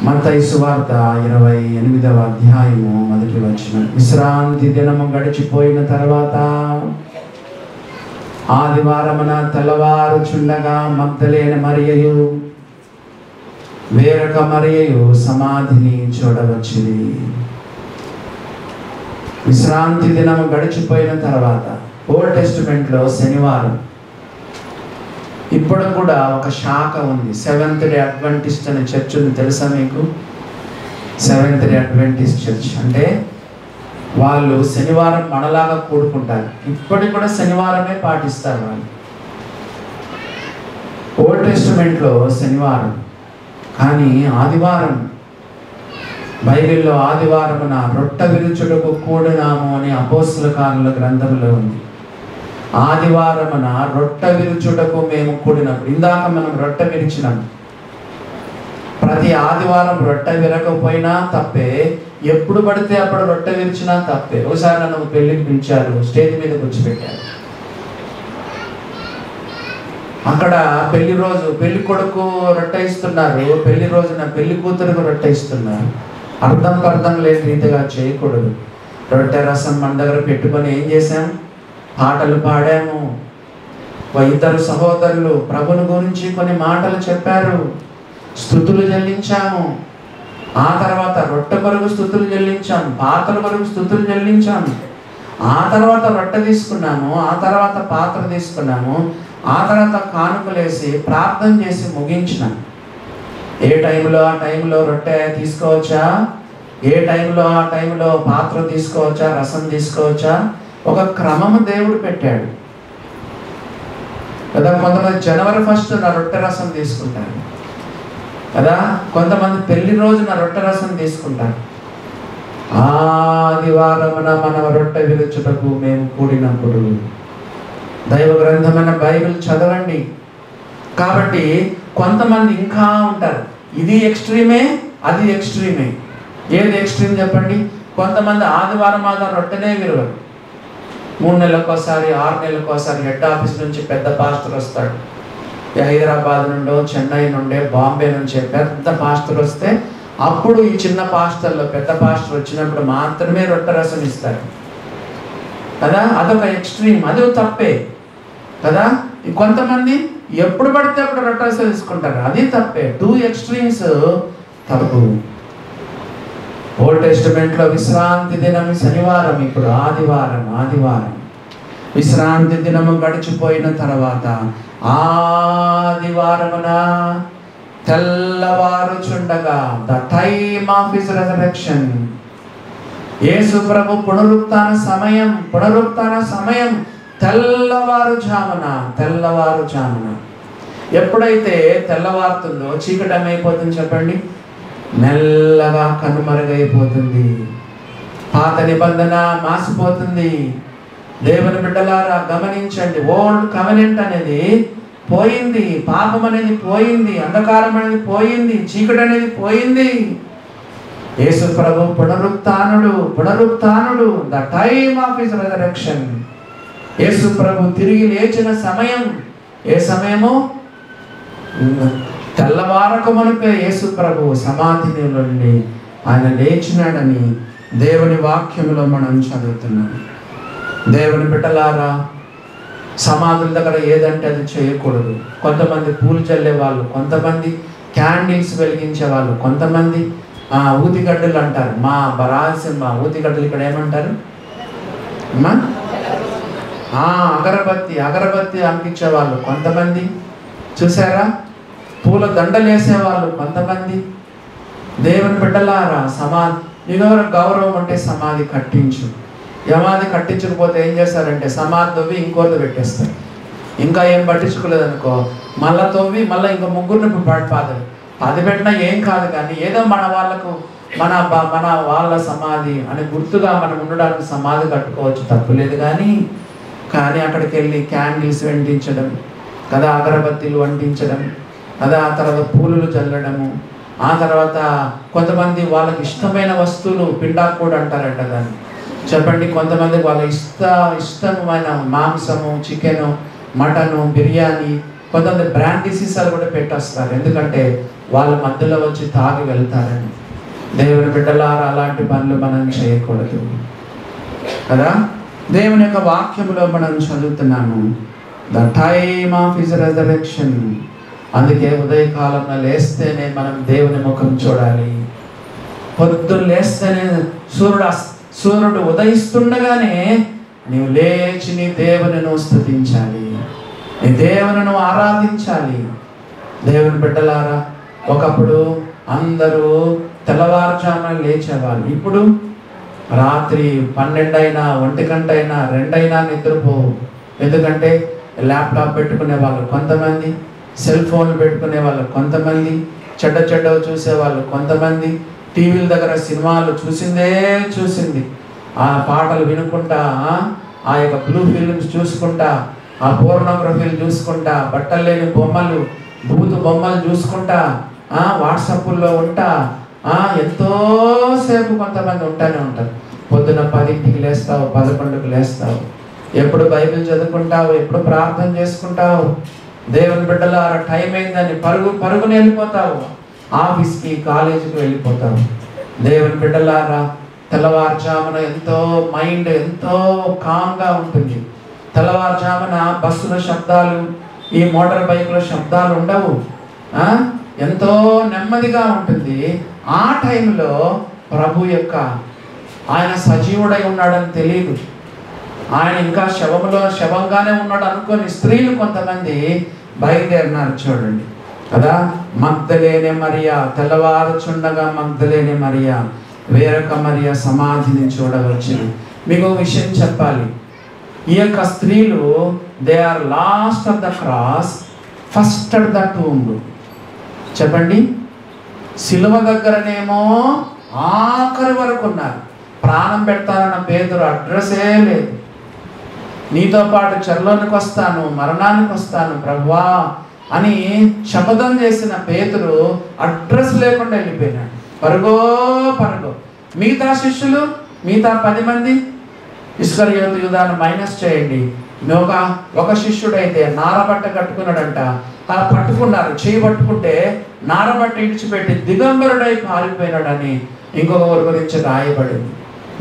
మత్తయి సువార్త 28వ అధ్యాయము 1వ వచనం. విశ్రాంతి దినము గడిచిపోయిన తర్వాత ఆదివారమున తెల్లవారుచుండగా మగ్దలేనే మరియయు వేరొక మరియయు సమాధిని చూడవచ్చిరి. విశ్రాంతి దినము గడిచిపోయిన తర్వాత ఓల్డ్ టెస్టిమెంట్లో శనివారం. ఇప్పుడు కూడా ఒక శాఖ ఉంది, సెవెంత్ డే అడ్వెంటిస్ట్ అనే చర్చ్ ఉంది. తెలుసా మీకు? సెవెంత్ డే అడ్వెంటిస్ట్ చర్చ్ అంటే వాళ్ళు శనివారం మనలాగా కూడుకుంటారు. ఇప్పటికి కూడా శనివారమే పాటిస్తారు వాళ్ళు. ఓల్డ్ టెస్టిమెంట్లో శనివారం, కానీ ఆదివారం బైబిల్లో ఆదివారమున రొట్ట విరుచుటకు కూడినాము అని అపోస్తల కార్యాల గ్రంథంలో ఉంది. ఆదివారమున రొట్ట విరుచుటకు మేము కూడినప్పుడు, ఇందాక మనం రొట్ట విరిచినాం. ప్రతి ఆదివారం రొట్ట విరకపోయినా తప్పే, ఎప్పుడు పడితే అప్పుడు రొట్ట విరిచినా తప్పే. ఒకసారి నన్ను పెళ్లికి పిలిచారు, స్టేజ్ మీద కూర్చోబెట్టారు. అక్కడ పెళ్లి రోజు పెళ్లి కొడుకు రొట్టె ఇస్తున్నారు, పెళ్లి రోజున పెళ్లి కూతురుకు రొట్టె ఇస్తున్నారు. అర్థం లేని రీతిగా చేయకూడదు. రొట్టె రసం మన దగ్గర పెట్టుకొని ఏం చేశాం? పాటలు పాడాము. ఇద్దరు సహోదరులు ప్రభుని గురించి కొన్ని మాటలు చెప్పారు, స్తుతులు చెల్లించాము. ఆ తర్వాత రొట్టె కొరకు స్తుతులు చెల్లించాం, పాత్ర కొరకు స్తుతులు చెల్లించాము. ఆ తర్వాత రొట్టె తీసుకున్నాము, ఆ తర్వాత పాత్ర తీసుకున్నాము, ఆ తర్వాత కానుకలేసి ప్రార్థన చేసి ముగించినాం. ఏ టైంలో ఆ టైంలో రొట్టె తీసుకోవచ్చా, ఏ టైంలో ఆ టైంలో పాత్ర తీసుకోవచ్చా, రసం తీసుకోవచ్చా, ఒక క్రమము దేవుడు పెట్టాడు కదా. కొంతమంది జనవరి 1 నా రొట్టె రసం తీసుకుంటారు కదా, కొంతమంది పెళ్లి రోజున రొట్టె రసం తీసుకుంటారు. ఆదివారమున మన రొట్టె విరుచుటకు మేము కూడినప్పుడు దైవ గ్రంథమైన బైబిల్ చదవండి. కాబట్టి కొంతమంది ఇంకా ఉంటారు, ఇది ఎక్స్ట్రీమే అది ఎక్స్ట్రీమే. ఏది ఎక్స్ట్రీమ్ చెప్పండి? కొంతమంది ఆదివారం రొట్టెనే విరవరు. 3 నెలలకోసారి 6 నెలలకోసారి హెడ్ ఆఫీస్ నుంచి పెద్ద పాస్టర్ వస్తాడు. హైదరాబాద్ నుండో, చెన్నై నుండే, బాంబే నుంచే పెద్ద పాస్టర్ వస్తే అప్పుడు ఈ చిన్న పాస్టర్లో పెద్ద పాస్టర్ వచ్చినప్పుడు మాత్రమే రొట్టె రసం ఇస్తారు కదా. అదొక ఎక్స్ట్రీమ్, అది తప్పే కదా. కొంతమంది ఎప్పుడు పడితే అప్పుడు రొట్టె రసం తీసుకుంటారు, అది తప్పే. 2 ఎక్స్ట్రీమ్స్ తప్పు. ఓల్డ్ టెస్టిమెంట్లో విశ్రాంతి దినం శనివారం, ఇప్పుడు ఆదివారం. విశ్రాంతి దినము గడిచిపోయిన తర్వాత ఆదివారమున తెల్లవారుచుండగా, the time of his resurrection, Yesu ప్రభు పునరుత్థాన సమయం తెల్లవారుజామున. ఎప్పుడైతే తెల్లవారుతుందో చీకటి ఏమైపోతుంది చెప్పండి? మెల్లగా కనుమరుగైపోతుంది. పాత నిబంధన మాసిపోతుంది. దేవుని బిడ్డలారా గమనించండి, ఓల్డ్ కవెనెంట్ అనేది పోయింది, పాపం అనేది పోయింది, అంధకారం అనేది పోయింది, చీకటి అనేది పోయింది. యేసు ప్రభు పునరుత్థానుడు, the time of his resurrection. Yesu ప్రభు తిరిగి లేచిన సమయం. ఏ సమయము? తెల్లవారక మునిపే యేసు ప్రభు సమాధి నుండి ఆయన లేచినాడని దేవుని వాక్యంలో మనం చదువుతున్నాం. దేవుని బిడ్డలారా, సమాధుల దగ్గర ఏదంటే అది చేయకూడదు. కొంతమంది పూలు చల్లే వాళ్ళు, కొంతమంది క్యాండిల్స్ వెలిగించే వాళ్ళు, కొంతమంది ఊతిగడ్డలు అంటారు. మా రాయలసీమ ఊతిగడ్డలు ఇక్కడ ఏమంటారు? అగరబత్తి అంటించే వాళ్ళు కొంతమంది, చూసారా? పూల దండలు వేసేవాళ్ళు కొంతమంది. దేవుని బిడ్డలారా, నీకు గౌరవం అంటే సమాధి కట్టించు. సమాధి కట్టించకపోతే ఏం చేస్తారంటే సమాధి తవ్వి ఇంకోటి పెట్టేస్తారు. ఇంకా ఏం పట్టించుకోలేదనుకో, మళ్ళీ తవ్వి మళ్ళీ ఇంకో ముగ్గురిని పాదలు అది పెట్టినా ఏం కాదు. కానీ ఏదో మన వాళ్ళకు మన వాళ్ళ సమాధి అని గుర్తుగా మనం ఉండడానికి సమాధి కట్టుకోవచ్చు, తప్పులేదు. కానీ అక్కడికి వెళ్ళి క్యాండిల్స్ వెంటించడం కదా, అగరబత్తీలు వంటించడం కదా, ఆ తర్వాత పూలు చల్లడము, ఆ తర్వాత కొంతమంది వాళ్ళకి ఇష్టమైన వస్తువులు పిండాకు అంటారంట దాన్ని. చెప్పండి, కొంతమంది వాళ్ళ ఇష్టమైన మాంసము, చికెను, మటను, బిర్యానీ, కొంతమంది బ్రాండ్ సీసాలు కూడా పెట్టేస్తారు. ఎందుకంటే వాళ్ళ మధ్యలో వచ్చి తాగి వెళ్తారని. దేవుని బిడ్డలారా, అలాంటి పనులు మనం చేయకూడదు కదా. దేవుని యొక్క వాక్యంలో మనం చదువుతున్నాము, the time of his resurrection. అందుకే ఉదయకాలంలో లేస్తేనే మనం దేవుని ముఖం చూడాలి. పొద్దున్న లేస్తేనే సూర్యుడు ఉదయిస్తుండగానే నీవు లేచి నీ దేవునిను స్తుతించాలి, నీ దేవునిను ఆరాధించాలి. దేవుని బిడ్డలారా, ఒకప్పుడు అందరూ తెల్లవారుజామున లేచేవాళ్ళు. ఇప్పుడు రాత్రి 12 అయినా 1 గంట అయినా 2 అయినా నిద్రపోవు. ఎందుకంటే ల్యాప్టాప్ పెట్టుకునే వాళ్ళు కొంతమంది, సెల్ ఫోన్లు పెట్టుకునే వాళ్ళు కొంతమంది, చెడ్డవి చూసేవాళ్ళు కొంతమంది, టీవీల దగ్గర సినిమాలు చూసింది, ఆ పాటలు వినుకుంటా, ఆ యొక్క బ్లూ ఫిల్మ్స్ చూసుకుంటా, ఆ పోర్నోగ్రఫీలు చూసుకుంటా, బట్టలు లేని బొమ్మలు, బూతు బొమ్మలు చూసుకుంటా, వాట్సాప్లో ఉంటా, ఎంతోసేపు కొంతమంది ఉంటానే ఉంటారు. పొద్దున 10కి లేస్తావు, 11కి లేస్తావు, ఎప్పుడు బైబిల్ చదువుకుంటావు, ఎప్పుడు ప్రార్థన చేసుకుంటావు. దేవుని బిడ్డలారా, టైం అయిందని పరుగుని వెళ్ళిపోతావు, ఆఫీస్కి కాలేజీకి వెళ్ళిపోతావు. దేవుని బిడ్డలారా, తెల్లవారుజామున మైండ్ ఎంతో కామ్గా ఉంటుంది. తెల్లవారుజామున బస్సుల శబ్దాలు, ఈ మోటార్ బైకుల శబ్దాలు ఉండవు, ఎంతో నెమ్మదిగా ఉంటుంది. ఆ టైంలో ప్రభు యొక్క ఆయన సజీవుడై ఉన్నాడని తెలియదు, ఆయన ఇంకా శవంగానే ఉన్నాడు అనుకొని స్త్రీలు కొంతమంది బయలుదేరినారు. చూడండి కదా, మగ్దలేనే మరియా, తెల్లవారుచుండగా మగ్దలేనే మరియా వేరొక మరియా సమాధిని చూడవచ్చును. మీకు విషయం చెప్పాలి, ఈ యొక్క స్త్రీలు they are last of the cross, first at the tomb. చెప్పండి, సిలువ దగ్గరనేమో ఆఖరి వరకు ఉన్నారు. ప్రాణం పెడతానన్న పేతురు అడ్రస్సే లేదు. నీతో పాటు చెరలోనికి వస్తాను, మరణానికి వస్తాను ప్రభువా అని శపథం చేసిన పేతురు అడ్రస్ లేకుండా వెళ్ళిపోయినాడు. పరుగో. మిగతా శిష్యులు, మిగతా 10 మంది, ఇస్కరియోతు యూదాను మైనస్ చేయండి, ఒక శిష్యుడైతే నారబట్ట కట్టుకున్నాడంట, పట్టుకున్నారు, చేయి పట్టుకుంటే నారబట్ట ఇడిచిపెట్టి దిగంబరుడై పారిపోయినాడని ఇంకొకరి గురించి రాయబడింది.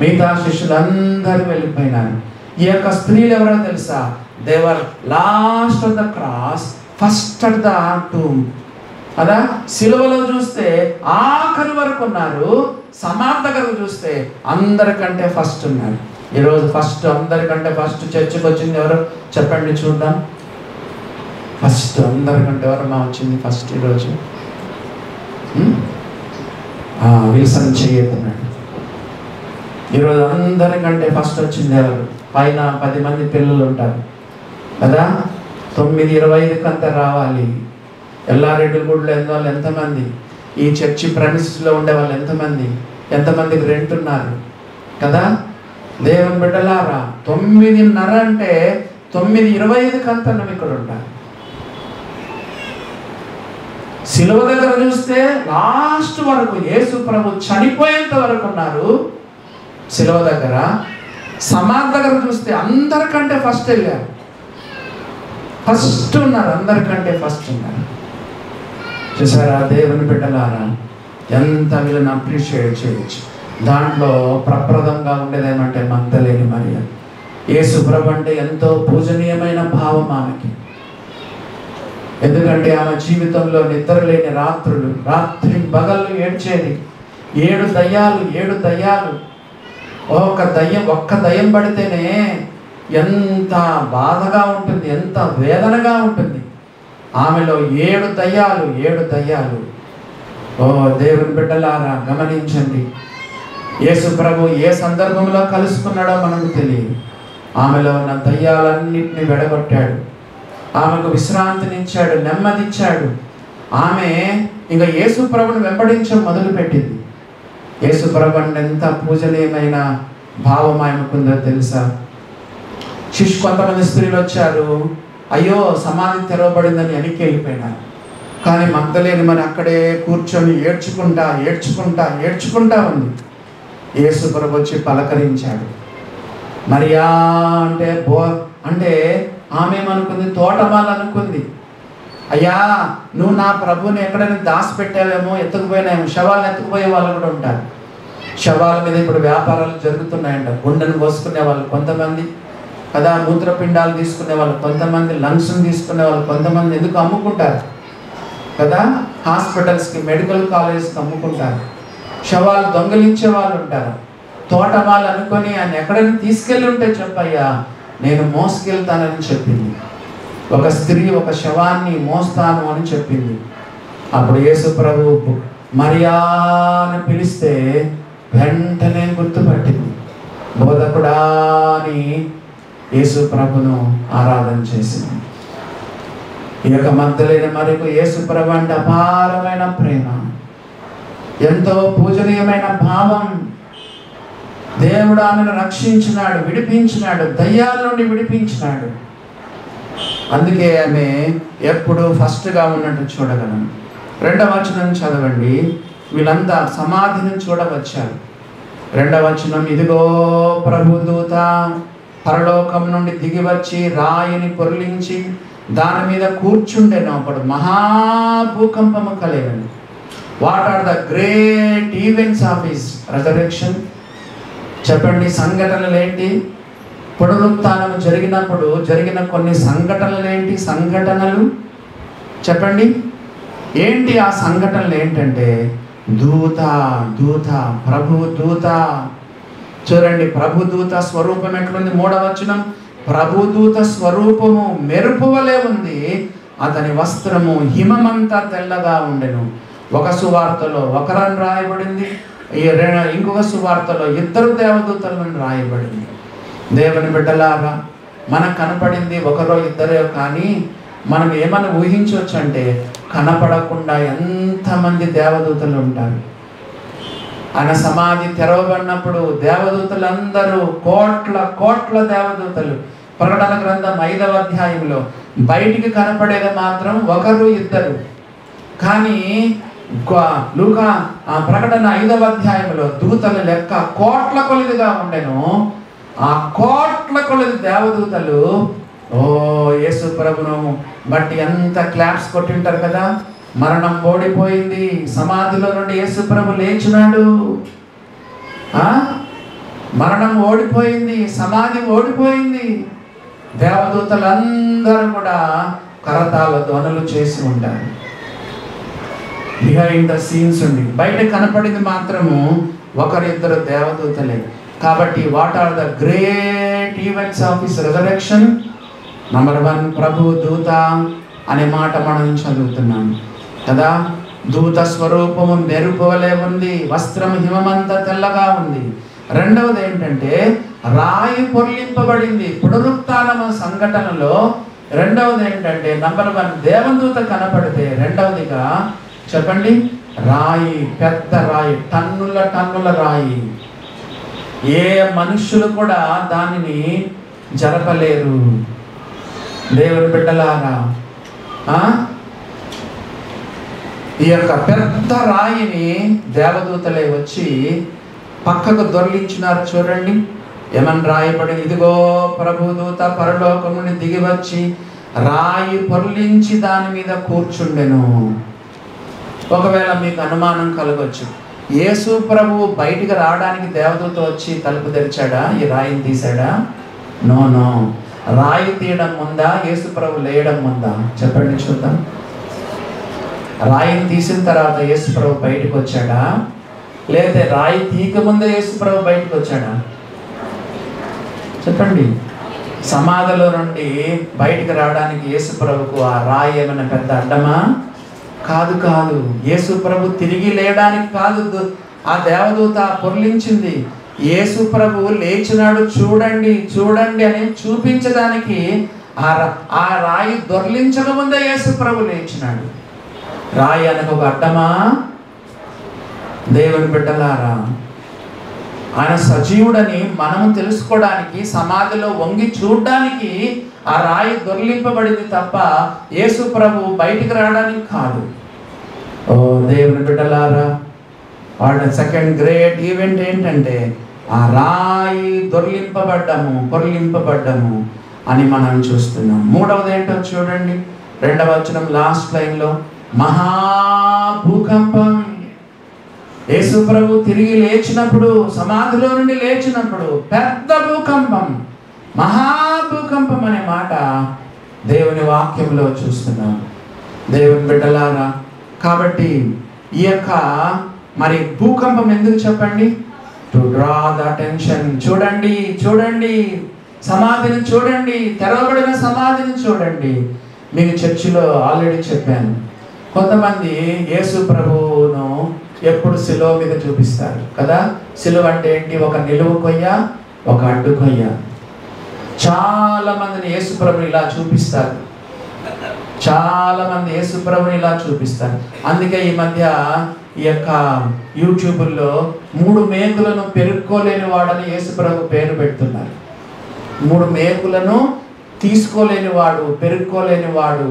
మిగతా శిష్యులందరూ వెళ్ళిపోయినారు. ఈ యొక్క స్త్రీలు ఎవరో తెలుసా? They were last of the cross, first at the tomb. అదా, సిలువలో చూస్తే ఆఖరి వరకు ఉన్నారు, సమాధి దగ్గర చూస్తే అందరికంటే ఫస్ట్ ఉన్నారు. ఈరోజు అందరికంటే ఫస్ట్ చర్చికి వచ్చింది ఎవరు చెప్పండి చూద్దాం. ఫస్ట్ అందరికంటే ఎవరమ్మా వచ్చింది ఫస్ట్ ఈరోజు? విల్సన్ చేయతున్నాడు. ఈరోజు అందరికంటే ఫస్ట్ వచ్చింది ఎవరు? పైన 10 మంది పిల్లలు ఉంటారు కదా, 9:25 అంతా రావాలి. ఎల్లారెడ్డి గుడిలో వాళ్ళు ఎంతమంది, ఈ చర్చి ప్రెమిసెస్లో ఉండే వాళ్ళు ఎంతమందికి రెంట్ ఉన్నారు కదా. దేవుని బిడ్డలారా, 9:30 అంటే 9:25 అంతా నువ్వు ఇక్కడ ఉంటారు. సిలువ దగ్గర చూస్తే లాస్ట్ వరకు యేసు ప్రభు చనిపోయేంత వరకు ఉన్నారు సిలువ దగ్గర. సమాధి దగ్గర చూస్తే అందరికంటే ఫస్ట్ వెళ్ళారు, ఫస్ట్ ఉన్నారు, అందరికంటే ఫస్ట్ ఉన్నారు. చూసారా దేవుని బిడ్డలారా, ఎంత వీళ్ళని అప్రిషియేట్ చేయొచ్చు. దాంట్లో ప్రప్రదంగా ఉండేది ఏమంటే మగ్దలేని మరియ. యేసు ప్రభు అంటే ఎంతో పూజనీయమైన భావం ఆమెకి. ఎందుకంటే ఆమె జీవితంలో నిద్రలేని రాత్రులు, రాత్రి పగళ్ళు ఏడ్చేది. 7 దయ్యాలు. ఒక్క దయ్యం పడితేనే ఎంత బాధగా ఉంటుంది, ఎంత వేదనగా ఉంటుంది. ఆమెలో 7 దయ్యాలు. ఓ దేవుని బిడ్డలారా, గమనించండి, యేసు ప్రభు ఏ సందర్భంలో కలుసుకున్నాడో మనకు తెలియదు. ఆమెలో ఉన్న దయ్యాలన్నింటినీ వెడగొట్టాడు, ఆమెకు విశ్రాంతినిచ్చాడు, నెమ్మదిచ్చాడు. ఆమె ఇంకా యేసు ప్రభుని వెంబడించడం మొదలుపెట్టింది. యేసు ప్రభు అంటే ఎంత పూజనీయమైన భావం ఆమెకుందో తెలుసా? కొంతమంది స్త్రీలు వచ్చారు, అయ్యో సమాధి తెరవబడిందని వెనక్కి వెళ్ళిపోయినారు. కానీ మగ్దలేని మరి అక్కడే కూర్చొని ఏడ్చుకుంటా ఉంది. యేసు ప్రభు వచ్చి పలకరించాడు. మరియా అంటే ఆమె ఏమనుకుంది? తోటమాల అనుకుంది. అయ్యా నువ్వు నా ప్రభువుని ఎక్కడైనా దాచిపెట్టావేమో, ఎత్తుకుపోయినాయేమో. శవాలను ఎత్తుకుపోయే వాళ్ళు కూడా ఉంటారు. శవాల మీద ఇప్పుడు వ్యాపారాలు జరుగుతున్నాయంట. గుండెను కోసుకునే వాళ్ళు కొంతమంది కదా, మూత్రపిండాలు తీసుకునే వాళ్ళు కొంతమంది, లంగ్స్ని తీసుకునే వాళ్ళు కొంతమంది. ఎందుకు అమ్ముకుంటారు కదా, హాస్పిటల్స్కి, మెడికల్ కాలేజ్కి అమ్ముకుంటారు. శవాలు దొంగలించే వాళ్ళు ఉంటారు. తోటమాలు అనుకొని ఆయన ఎక్కడైనా తీసుకెళ్ళి ఉంటే చెప్పయ్యా నేను మోసుకెళ్తానని చెప్పింది. ఒక స్త్రీ ఒక శవాన్ని మోస్తాను అని చెప్పింది. అప్పుడు యేసు ప్రభు మరియా అని పిలిస్తే వెంటనే గుర్తుపట్టింది. బోధకుడా అని యేసు ప్రభును ఆరాధన చేసింది. ఈ యొక్క మగ్దలేని మరియకు యేసు ప్రభు అంటే అపారమైన ప్రేమ, ఎంతో పూజనీయమైన భావం. దేవుడు ఆమెను రక్షించినాడు, విడిపించినాడు, దయ్యాల నుండి విడిపించినాడు. అందుకే ఆమె ఎప్పుడు ఫస్ట్గా ఉన్నట్టు చూడగలం. 2వ వచనం చదవండి. వీళ్ళంతా సమాధిని చూడవచ్చారు. 2వ వచనం, ఇదిగో ప్రభుదూత పరలోకం నుండి దిగివచ్చి రాయిని పొర్లించి దాని మీద కూర్చుండెను. అప్పుడు మహాభూకంపము కలిగను. What are the great events of his resurrection? చెప్పండి, సంఘటనలు ఏంటి? పునరుత్థానం జరిగినప్పుడు జరిగిన కొన్ని సంఘటనలు ఏంటి? సంఘటనలు చెప్పండి ఏంటి? ఆ సంఘటనలు ఏంటంటే దూత దూత ప్రభు దూత. చూడండి, ప్రభుదూత స్వరూపం ఎట్లుంది? 3వ వచనం, ప్రభుదూత స్వరూపము మెరుపు వలె ఉంది, అతని వస్త్రము హిమమంతా తెల్లగా ఉండెను. ఒక సువార్తలో ఒకరని రాయబడింది, ఇంకొక సువార్తలో 2 దేవదూతలను రాయబడింది. దేవుని బిడ్డలాగా మనకు కనపడింది ఒకరో ఇద్దరో, కానీ మనం ఏమని ఊహించవచ్చు అంటే కనపడకుండా ఎంతమంది దేవదూతలు ఉంటారు. ఆయన సమాధి తెరవబడినప్పుడు దేవదూతలందరూ కోట్ల కోట్ల దేవదూతలు. ప్రకటన గ్రంథం 5వ అధ్యాయంలో బయటికి కనపడేది మాత్రం ఒకరు ఇద్దరు, కానీ లూకా ప్రకటన 5వ అధ్యాయంలో దూతల లెక్క కోట్ల కొలదిగా ఉండెను. ఆ కోట్ల కొలది దేవదూతలు ఓ యేసు ప్రభును బట్టి ఎంత క్లాప్స్ కొట్టింటారు కదా. మరణం ఓడిపోయింది, సమాధిలో నుండి యేసు ప్రభు లేచినాడు. మరణం ఓడిపోయింది, సమాధి ఓడిపోయింది. దేవదూతలందరూ కూడా కరతాల ధ్వనులు చేసి ఉంటారు. బిహైండ్ ద సీన్స్ ఉంది. బయట కనపడింది మాత్రము ఒకరిద్దరు దేవదూతలే. కాబట్టి what are the great events of his resurrection? Number 1 ప్రభు దూత అనే మాట మనం చదువుతున్నాం కదా. దూత స్వరూపము మెరుపు వలె ఉంది, వస్త్రం హిమమంతా తెల్లగా ఉంది. 2వది ఏంటంటే రాయి పొర్లింపబడింది. పునరుత్థానం సంఘటనలో 2వది ఏంటంటే నంబర్ 1 దేవదూత కనపడితే, 2వదిగా చెప్పండి రాయి, పెద్ద రాయి, టన్నుల టన్నుల రాయి. ఏ మనుష్యులు కూడా దానిని జరపలేరు. దేవుని బిడ్డలారా, ఈ యొక్క పెద్ద రాయిని దేవదూతలే వచ్చి పక్కకు దొర్లించినారు. చూడండి ఏమని రాయబడి, ఇదిగో ప్రభుదూత పరలోకం నుండి దిగి వచ్చి రాయి పొర్లించి దాని మీద కూర్చుండెను. ఒకవేళ మీకు అనుమానం కలగవచ్చు, యేసు ప్రభు బయటికి రావడానికి దేవదూత వచ్చి తలుపు తెరిచాడా, ఈ రాయిని తీసాడా? No no. రాయి తీయడం ముందా, యేసు ప్రభు లేయడం ముందా? చెప్పండి చూద్దాం. రాయిని తీసిన తర్వాత యేసు ప్రభు బయటకు వచ్చాడా, లేకపోతే రాయి తీక ముందే యేసు ప్రభు బయటకు వచ్చాడా? చెప్పండి. సమాధిలో నుండి బయటికి రావడానికి యేసు ప్రభుకు ఆ రాయి ఏమైనా పెద్ద అడ్డమా? కాదు కాదు. యేసు ప్రభు తిరిగి లేయడానికి కాదు ఆ దేవదూత పొర్లించింది. యేసు ప్రభు లేచినాడు, చూడండి చూడండి అని చూపించడానికి ఆ రాయి దొర్లించక ముందే యేసు ప్రభు లేచినాడు. రాయి అనకు ఒక అడ్డమా? దేవుని బిడ్డలారా, ఆయన సజీవుడని మనము తెలుసుకోవడానికి, సమాధిలో వంగి చూడడానికి ఆ రాయి దొర్లింపబడింది తప్ప యేసు ప్రభు బయటికి రావడానికి కాదు. ఓ దేవుని బిడ్డలారా, వాళ్ళ సెకండ్ గ్రేట్ ఈవెంట్ ఏంటంటే ఆ రాయి పొర్లింపబడ్డము అని మనం చూస్తున్నాం. 3వది ఏంటో చూడండి. 2వ వచనం లాస్ట్ లైన్లో మహాభూకంపం. యేసు ప్రభు తిరిగి లేచినప్పుడు, సమాధిలో నుండి లేచినప్పుడు పెద్ద భూకంపం, మహాభూకంపం అనే మాట దేవుని వాక్యంలో చూస్తున్నాం. దేవుని బిడ్డలారా, కాబట్టి ఈ యొక్క మరి భూకంపం ఎందుకు చెప్పండి? To draw the attention. చూడండి, చూడండి, సమాధిని చూడండి, తెరవబడిన సమాధిని చూడండి. మీకు చర్చిలో ఆల్రెడీ చెప్పాను, కొంతమంది యేసు ప్రభువును ఎప్పుడు శిలువ మీద చూపిస్తారు కదా. శిలువ అంటే ఏంటి? ఒక నిలువు కొయ్య, ఒక అడ్డు కొయ్య. చాలా మందిని యేసు ప్రభుని ఇలా చూపిస్తారు, చాలా మంది యేసు ప్రభుని ఇలా చూపిస్తారు. అందుకే ఈ మధ్య ఈ యొక్క యూట్యూబుల్లో 3 మేకులను పెరుక్కోలేని వాడని యేసు ప్రభు పేరు పెడుతున్నారు. 3 మేకులను తీసుకోలేని వాడు, పెరుక్కోలేని వాడు,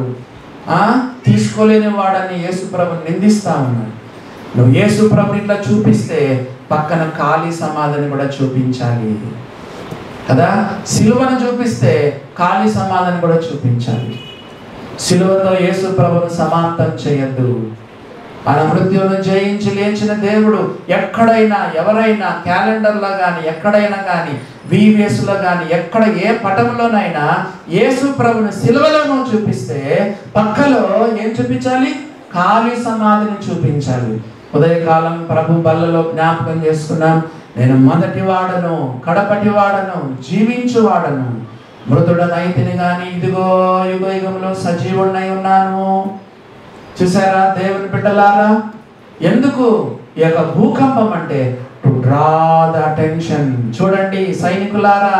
తీసుకోలేని వాడని యేసు ప్రభుని నిందిస్తా ఉన్నాడు. నువ్వు యేసు ప్రభుని ఇట్లా చూపిస్తే పక్కన ఖాళీ సమాధిని కూడా చూపించాలి కదా. సిలువను చూపిస్తే ఖాళీ సమాధిని కూడా చూపించాలి. సిలువతో యేసు ప్రభును సమాప్తం చేయొద్దు. ఆయన మృత్యువును జయించి లేచిన దేవుడు ఎక్కడైనా, ఎవరైనా క్యాలెండర్లో కానీ, ఎక్కడైనా కానీ, VVSలో కానీ, ఎక్కడ ఏ పటంలోనైనా యేసు ప్రభుని సిలువలో చూపిస్తే పక్కలో ఏం చూపించాలి? ఖాళీ సమాధిని చూపించాలి. ఉదయకాలం ప్రభు బల్లలో జ్ఞాపకం చేసుకున్నాం, నేను మొదటి వాడను, కడపటి వాడను, జీవించు వాడను, మృతుడనైతిని కానీ ఇదిగో యుగ యుగంలో సజీవుడనై ఉన్నాను. చూసారా దేవుని బిడ్డలారా? ఎందుకు ఈ యొక్క భూకంపం అంటే టు డ్రా ద అటెన్షన్. చూడండి సైనికులారా,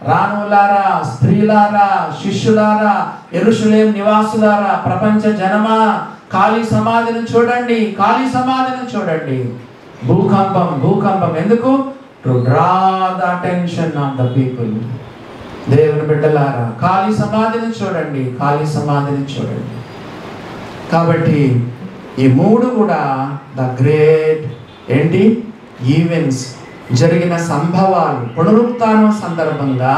రాణులారా, స్త్రీలారా, శిష్యులారా, యెరూషలేము నివాసులారా, ప్రపంచ జనమా, ఖాళీ సమాధిని చూడండి, ఖాళీ సమాధిని చూడండి. భూకంపం, భూకంపం ఎందుకు? To draw the attention of the people. దేవుని బిడ్డలారా, ఖాళీ సమాధిని చూడండి, ఖాళీ సమాధిని చూడండి. కాబట్టి ఈ 3 కూడా ద గ్రేట్ ఏంటి ఈవెంట్స్, జరిగిన సంభవాలు, పునరుత్థానం సందర్భంగా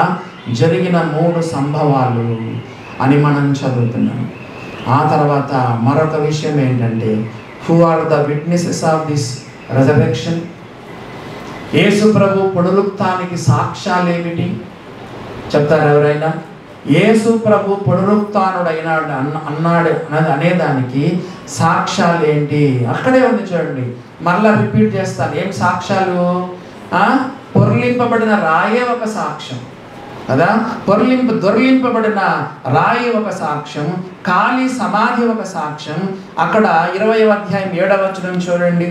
జరిగిన 3 సంభవాలు అని మనం చదువుతున్నాం. ఆ తర్వాత మరొక విషయం ఏంటంటే, who are the witnesses of this resurrection? Yesu ప్రభు పునరుత్థానానికి సాక్ష్యాలు ఏమిటి చెప్తారు ఎవరైనా? యేసు ప్రభు పునరుత్థానుడైనాడు అన్నాడు అనేదానికి సాక్ష్యాలు ఏంటి? అక్కడే ఉంది చూడండి, మళ్ళా రిపీట్ చేస్తాను. ఏం సాక్ష్యాలు? పొర్లింపబడిన రాయే ఒక సాక్ష్యం కదా, దొర్లింపబడిన రాయి ఒక సాక్ష్యం, ఖాళీ సమాధి ఒక సాక్ష్యం. అక్కడ 20వ అధ్యాయం 7వ వచనం చూడండి.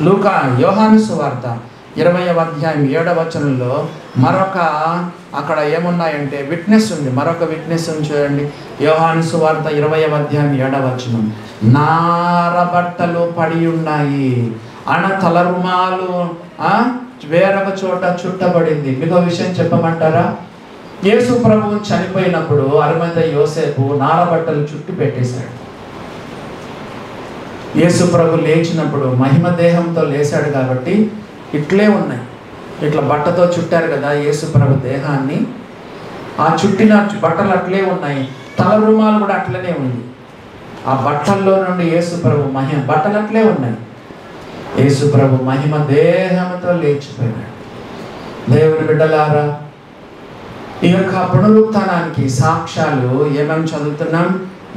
లూకా యోహాను సువార్త 20వ అధ్యాయం 7వ వచనంలో మరొక అక్కడ ఏమున్నాయంటే విట్నెస్ ఉంది, మరొక విట్నెస్ ఉంది చూడండి. యోహాను సువార్త 20వ అధ్యాయం 7వ వచనం, నారబట్టలు పడి ఉన్నాయి, తల రుమాలు వేరొక చోట చుట్టబడింది. మీకు విషయం చెప్పమంటారా? యేసు ప్రభువు చనిపోయినప్పుడు అరిమతయి యోసేపు నారబట్టలు చుట్టు పెట్టేశాడు. యేసు ప్రభు లేచినప్పుడు మహిమ దేహంతో లేచాడు కాబట్టి ఇట్లే ఉన్నాయి, ఇట్లా బట్టతో చుట్టారు కదా యేసు ప్రభు దేహాన్ని. ఆ చుట్టిన బట్టలు అట్లే ఉన్నాయి, తల రుమాలు కూడా అట్లనే ఉంది. ఆ బట్టల్లో నుండి యేసు ప్రభు మహిమ, బట్టలు అట్లే ఉన్నాయి. యేసు ప్రభు మహిమ దేహంతో లేచిపోయినాడు. దేవుని బిడ్డలారా, ఈ యొక్క పునరుత్థానానికి సాక్ష్యాలు ఏమేమి చదువుతున్నాం?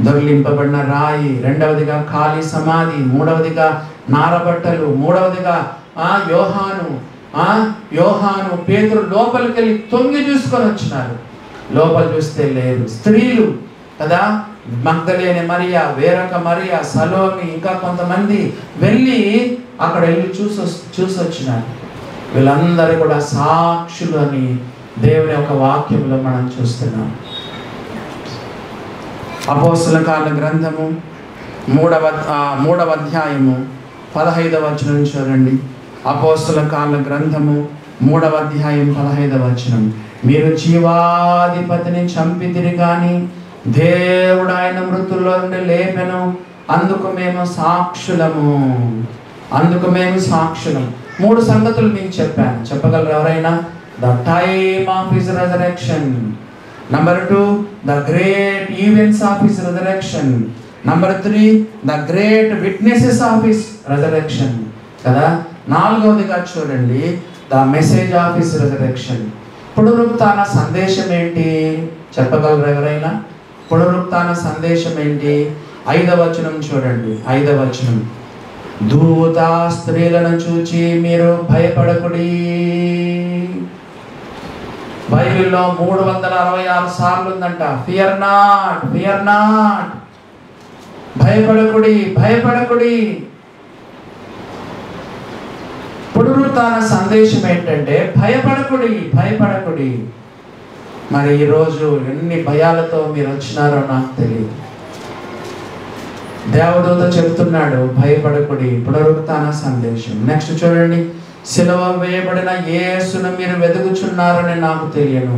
దొర్లింపబడిన రాయి, రెండవదిగా ఖాళీ సమాధి, మూడవదిగా నారబట్టలు, మూడవదిగా యోహాను పేతురు లోపలికి వెళ్ళి తొంగి చూసుకొని వచ్చినారు. లోపల చూస్తే లేరు. స్త్రీలు కదా, మగ్దలేని మరియా, వేరొక మరియా, సలోమి, ఇంకా కొంతమంది వెళ్ళి అక్కడ వెళ్ళి చూసి వచ్చినారు. వీళ్ళందరూ కూడా సాక్షులు అని దేవుని యొక్క వాక్యంలో మనం చూస్తున్నాం. అపోస్తల కార్యాల గ్రంథము 3వ అధ్యాయము 15వ వచనం చూడండి. అపోస్తల కార్యాల గ్రంథము 3వ అధ్యాయం 15వ వచనం, మీరు జీవాధిపతిని చంపితిరి కానీ దేవుడు ఆయన మృతుల్లో నుండి లేపెను, అందుకు మేము సాక్షులము. 3 సంగతులు మీకు చెప్పాను, చెప్పగలరు ఎవరైనా? The time of his resurrection, Number 2, the great events of his resurrection. Number 3, the great witnesses of his resurrection. కదా. నాలుగవదిగా చూడండి, the message of his resurrection. పునరుత్థాన సందేశం ఏంటి చెప్పగలరు ఎవరైనా? పునరుత్థాన సందేశం ఏంటి? 5వ వచనం చూడండి. 5వ వచనం, దూత స్త్రీలను చూచి మీరు భయపడకుడి. బైబిల్లో 366 సార్లు ఉందంట ఫియర్ నాట్, ఫియర్ నాట్, భయపడకుడి, భయపడకుడి. పునరుత్థాన సందేశం ఏంటంటే భయపడకుడి, భయపడకుడి. మరి ఈరోజు ఎన్ని భయాలతో మీరు వచ్చినారో నాకు తెలియదు. దేవదూత చెప్తున్నాడు భయపడకుడి, పునరుత్థాన సందేశం. నెక్స్ట్ చూడండి, సిలువ వేయబడిన యేసును మీరు వెతుకుచున్నారని నాకు తెలియను.